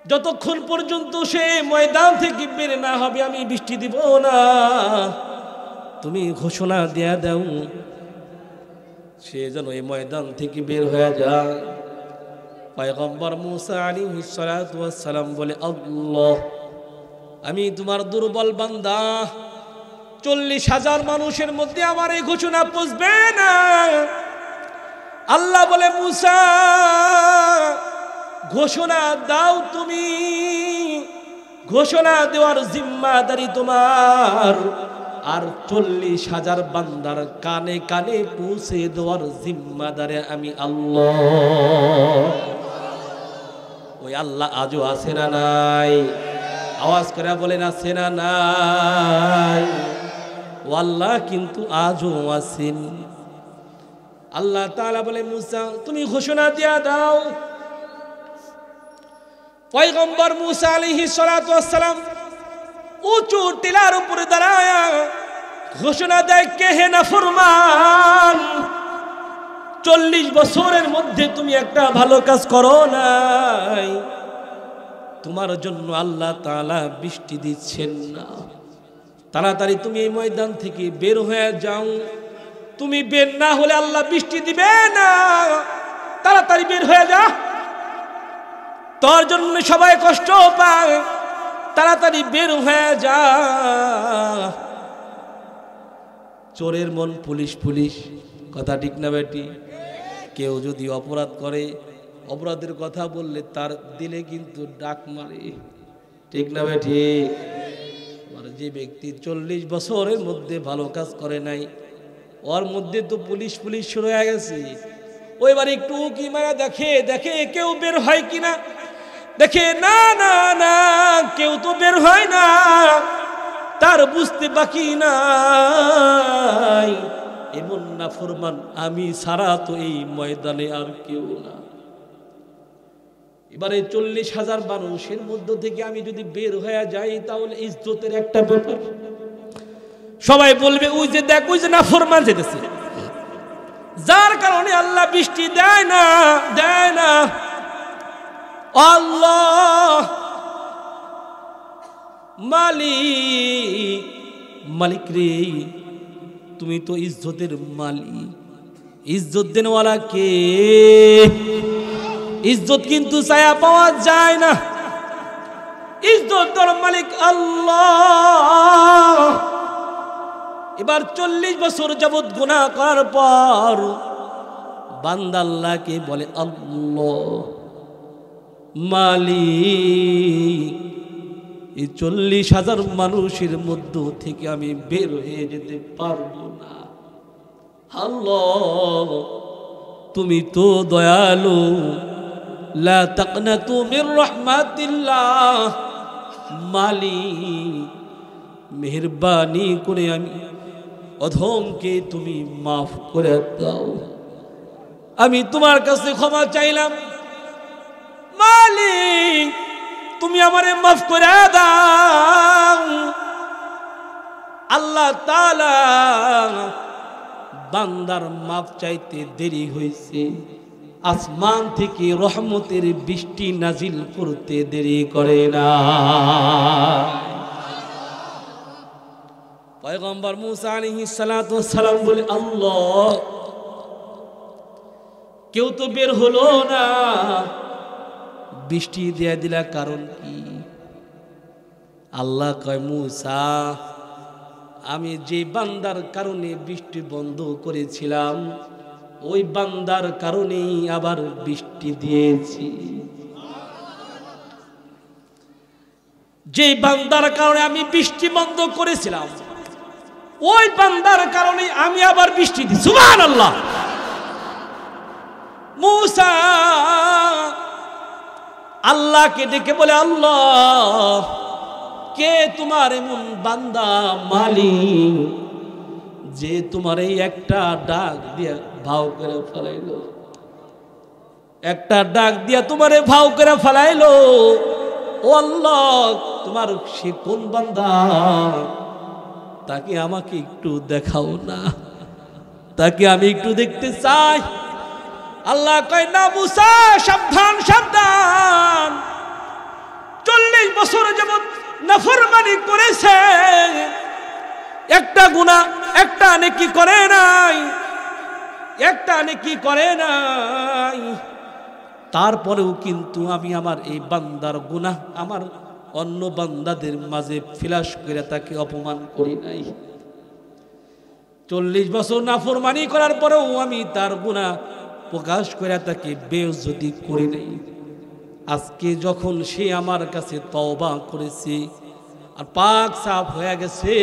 যতক্ষণ পর্যন্ত সে ময়দান থেকে বের না হবে, আমি বৃষ্টি দিব না, তুমি ঘোষণা দেয়া দাও, সে যেন এই ময়দান থেকে বের হয়ে যায়। পয়গম্বর মুসা আলাইহিস সালাতু ওয়াস সালাম বলে, আল্লাহ, আমি তোমার দুর্বল বান্দা, 40,000 মানুষের মধ্যে আমার এই ঘোষণা পৌঁছবে না। আল্লাহ বলে, মুসা, ঘোষণা দাও, তুমি ঘোষণা দেওয়ার জিম্মাদারি তোমার, আর 40,000 বান্দার কানে কানে পৌঁছে দেওয়ার জিম্মাদারি আমি আল্লাহ। ওই আল্লাহ আজও আছে না নাই? আওয়াজ করে বলেন, আছে না নাই? ও আল্লাহ কিন্তু আজও আছেন। আল্লাহ তাআলা বলে, মুসা, তুমি ঘোষণা দিয়া দাও। পয়গম্বর মুসা আলাইহিস সালাতু ওয়াস সালাম উঁচু টিলার উপরে দাঁড়ায় ঘোষণা দেয়, কে হে নাফরমান, 40 বছরের মধ্যে তুমি একটা ভালো কাজ করো নাই, তোমার জন্য আল্লাহ তাআলা বৃষ্টি দিচ্ছেন না, তাড়াতাড়ি তুমি এই ময়দান থেকে বের হয়ে যাও, তুমি বের না হলে আল্লাহ বৃষ্টি দিবে না, তাড়াতাড়ি বের হয়ে যা, তোর জন্য সবাই কষ্ট পায়, তাড়াতাড়ি বের হয়ে যা। চোরের মন পুলিশ পুলিশ, কথা ঠিক না বেটি? কেউ যদি অপরাধ করে, অপরাধের কথা বললে তার দিলে কিন্তু ডাক মারে, ঠিক না বেটি? আর যে ব্যক্তি 40 বছরের মধ্যে ভালো কাজ করে নাই, ওর মধ্যে তো পুলিশ পুলিশ শুরু হয়ে গেছে। ওইবার একটু কি মারা দেখে দেখে কেউ বের হয় কিনা, দেখে না না না, কেউ তো বের হয় না, তার বুঝতে বাকি নাই এমন নাফরমান আমি ছাড়া তো এই ময়দানে আর কেউ না। এবারে 40,000 মানুষের মধ্য থেকে আমি যদি বের হয়ে যাই, তাহলে ইজ্জতের একটা ব্যাপার। সবাই বলবে, ওই যে দেখ, ওই যে নাফরমান যেতেছে, যার কারণে আল্লাহ বৃষ্টি দেয় না, দেয় না। আল্লাহ মালিক, মালিক রে, তুমি তো ইজ্জতের মালিক, ইজ্জত দেনওয়ালা কে? ইজ্জত কিন্তু চায়া পাওয়া যায় না, ইজ্জত তোর মালিক আল্লাহ। এবার 40 বছর যাবত গুনাহ করার পর বান্দা আল্লাহকে বলে, আল্লাহ মালিক, এই 40,000 মানুষের মধ্য থেকে আমি বের হয়ে যেতে পারবো না, আল্লাহ তুমি তো দয়ালু, লা তাকনাতু মির রাহমাতিল্লাহ, মালিক মেহেরবানি করে আমি অধমকে তুমি মাফ করে দাও, আমি তোমার কাছে ক্ষমা চাইলাম, মালিক তুমি আমারে মাফ করে দাও। আল্লাহ তাআলা বান্দার মাপ চাইতে দেরি হয়েছে, আসমান থেকে রহমতের বৃষ্টি নাজিল করতে দেরি করে না। পয়গম্বর মুসা আলাইহিস সালাতু ওয়াস সালাম বলে, আল্লাহ কেউ তো বের হলো না, বৃষ্টি দিয়ে দিলা কারণ কি? আল্লাহ কয়, মুসা আমি যে বান্দার কারণে বৃষ্টি বন্ধ করেছিলাম ওই বান্দার কারণেই আবার বৃষ্টি দিয়েছি। যে বান্দার কারণে আমি বৃষ্টি বন্ধ করেছিলাম ওই বান্দার কারণে আমি আবার বৃষ্টি দিই। সুবহানাল্লাহ। মুসা আল্লাহকে ডেকে বলে, আল্লাহ কে তোমার এমন বান্দা মালিক যে তোমার এই একটা ডাক দিয়া ভাও করে ফেলাইলো, একটা ডাক দিয়া তোমারে ভাও করে ফেলাইলো। ও আল্লাহ তোমার সে কোন বান্দা, তাকে আমাকে একটু দেখাও না, তাকে আমি একটু দেখতে চাই। আল্লাহ কয়, না মুসা সাবধান সাবধান, 40 বছর যাবত নাফরমানি করেছে, একটা গুনাহ একটা নেকি করে নাই, একটা নেকি করে নাই, তারপরেও কিন্তু আমি আমার এই বান্দার গুনাহ আমার অন্য বান্দাদের মাঝে ফিলাস করে তাকে অপমান করি নাই। 40 বছর নাফরমানি করার পরেও আমি তার গুনাহ প্রকাশ করে তাকে বেইজ্জতি করি নাই। আজকে যখন সে আমার কাছে তওবা করেছে আর পাক সাফ হয়ে গেছে,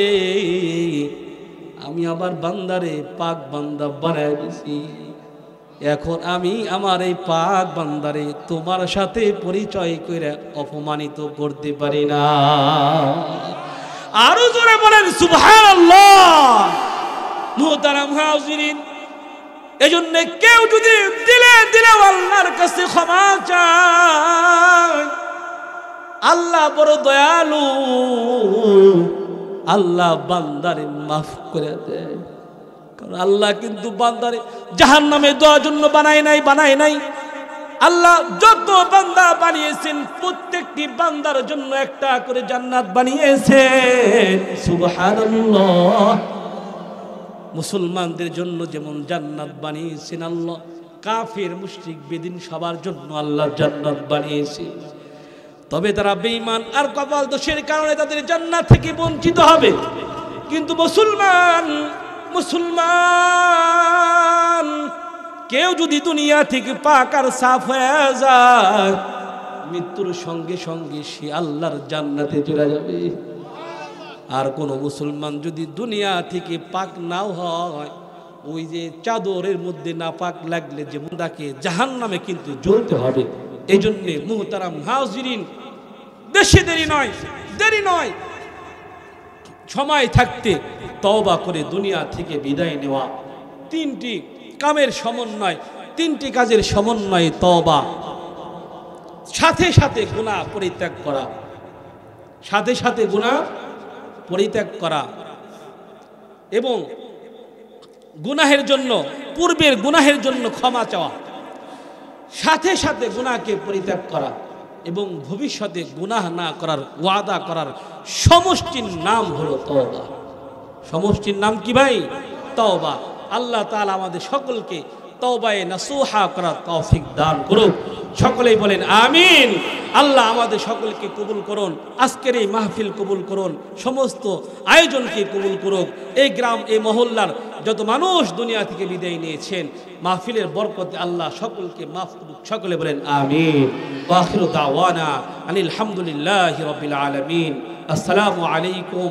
আমি আবার বান্দারে পাক বান্দা বানায় দিয়েছি। এখন আমি আমার এই পাক বান্দারে তোমার সাথে পরিচয় করে অপমানিত করতে পারি না। আরো জোরে বলেন সুবহানাল্লাহ। মুহতারাম হাজিরিন, এজন্য কেউ যদি দিলে দিলে আল্লাহর কাছে ক্ষমা চায়, আল্লাহ বড় দয়ালু, আল্লাহ বান্দারে মাফ করে দেয়। কারণ আল্লাহ কিন্তু বান্দারে জাহান্নামে দেওয়ার জন্য বানায় নাই। আল্লাহ যত বান্দা বানিয়েছেন প্রত্যেকটি বান্দার জন্য একটা করে জান্নাত বানিয়েছেন। সুবহানাল্লাহ। মুসলমানদের জন্য যেমন জান্নাত বানিয়েছেন আল্লাহ, কাফের মুশরিক বেদিন সবার জন্য আল্লাহ জান্নাত বানিয়েছেন। তবে তারা বেঈমান আর কপাল দোষের কারণে তাদের জান্নাত থেকে বঞ্চিত হবে। কিন্তু মুসলমান কেউ যদি দুনিয়া থেকে পাক আর সাফ হয়ে যায়, মৃত্যুর সঙ্গে সঙ্গে সে আল্লাহর জান্নাতে চলে যাবে। আর কোন মুসলমান যদি দুনিয়া থেকে পাক নাও হয়, ওই যে চাদরের মধ্যে না পাক লাগলে যেমন তাকে জাহান্নামে কিন্তু জ্বলতে হবে। এই জন্যে মুহতারাম হাজিরিন, বেশি দেরি নয়, সময় থাকতে তওবা করে দুনিয়া থেকে বিদায় নেওয়া। 3টি কামের সমন্বয়, 3টি কাজের সমন্বয়ে তওবা, সাথে সাথে গুনাহ পরিত্যাগ করা, এবং গুনাহের জন্য পূর্বের গুনাহের জন্য ক্ষমা চাওয়া, সাথে সাথে গুনাহকে পরিত্যাগ করা এবং ভবিষ্যতে গুনাহ না করার ওয়াদা করার সমষ্টির নাম হলো তওবা। সমষ্টির নাম কি ভাই? তওবা। আল্লাহ তাআলা আমাদের সকলকে তওবায়ে নাসুহা করার তৌফিক দান করুন। সকলেই বলেন আমিন। আল্লাহ আমাদের সকলকে কবুল করুন, আজকের এই মাহফিল কবুল করুন, সমস্ত আয়োজনকে কবুল করুক। এই গ্রাম, এই মহল্লার যত মানুষ দুনিয়া থেকে বিদায় নিয়েছেন, মাহফিলের বরকতে আল্লাহ সকলকে মাফ করুক। সকলে বলেন আমিন। ওয়া আখিরু দাওয়ানা আনিল হামদুলিল্লাহি রাব্বিল আলামিন। আসসালামু আলাইকুম।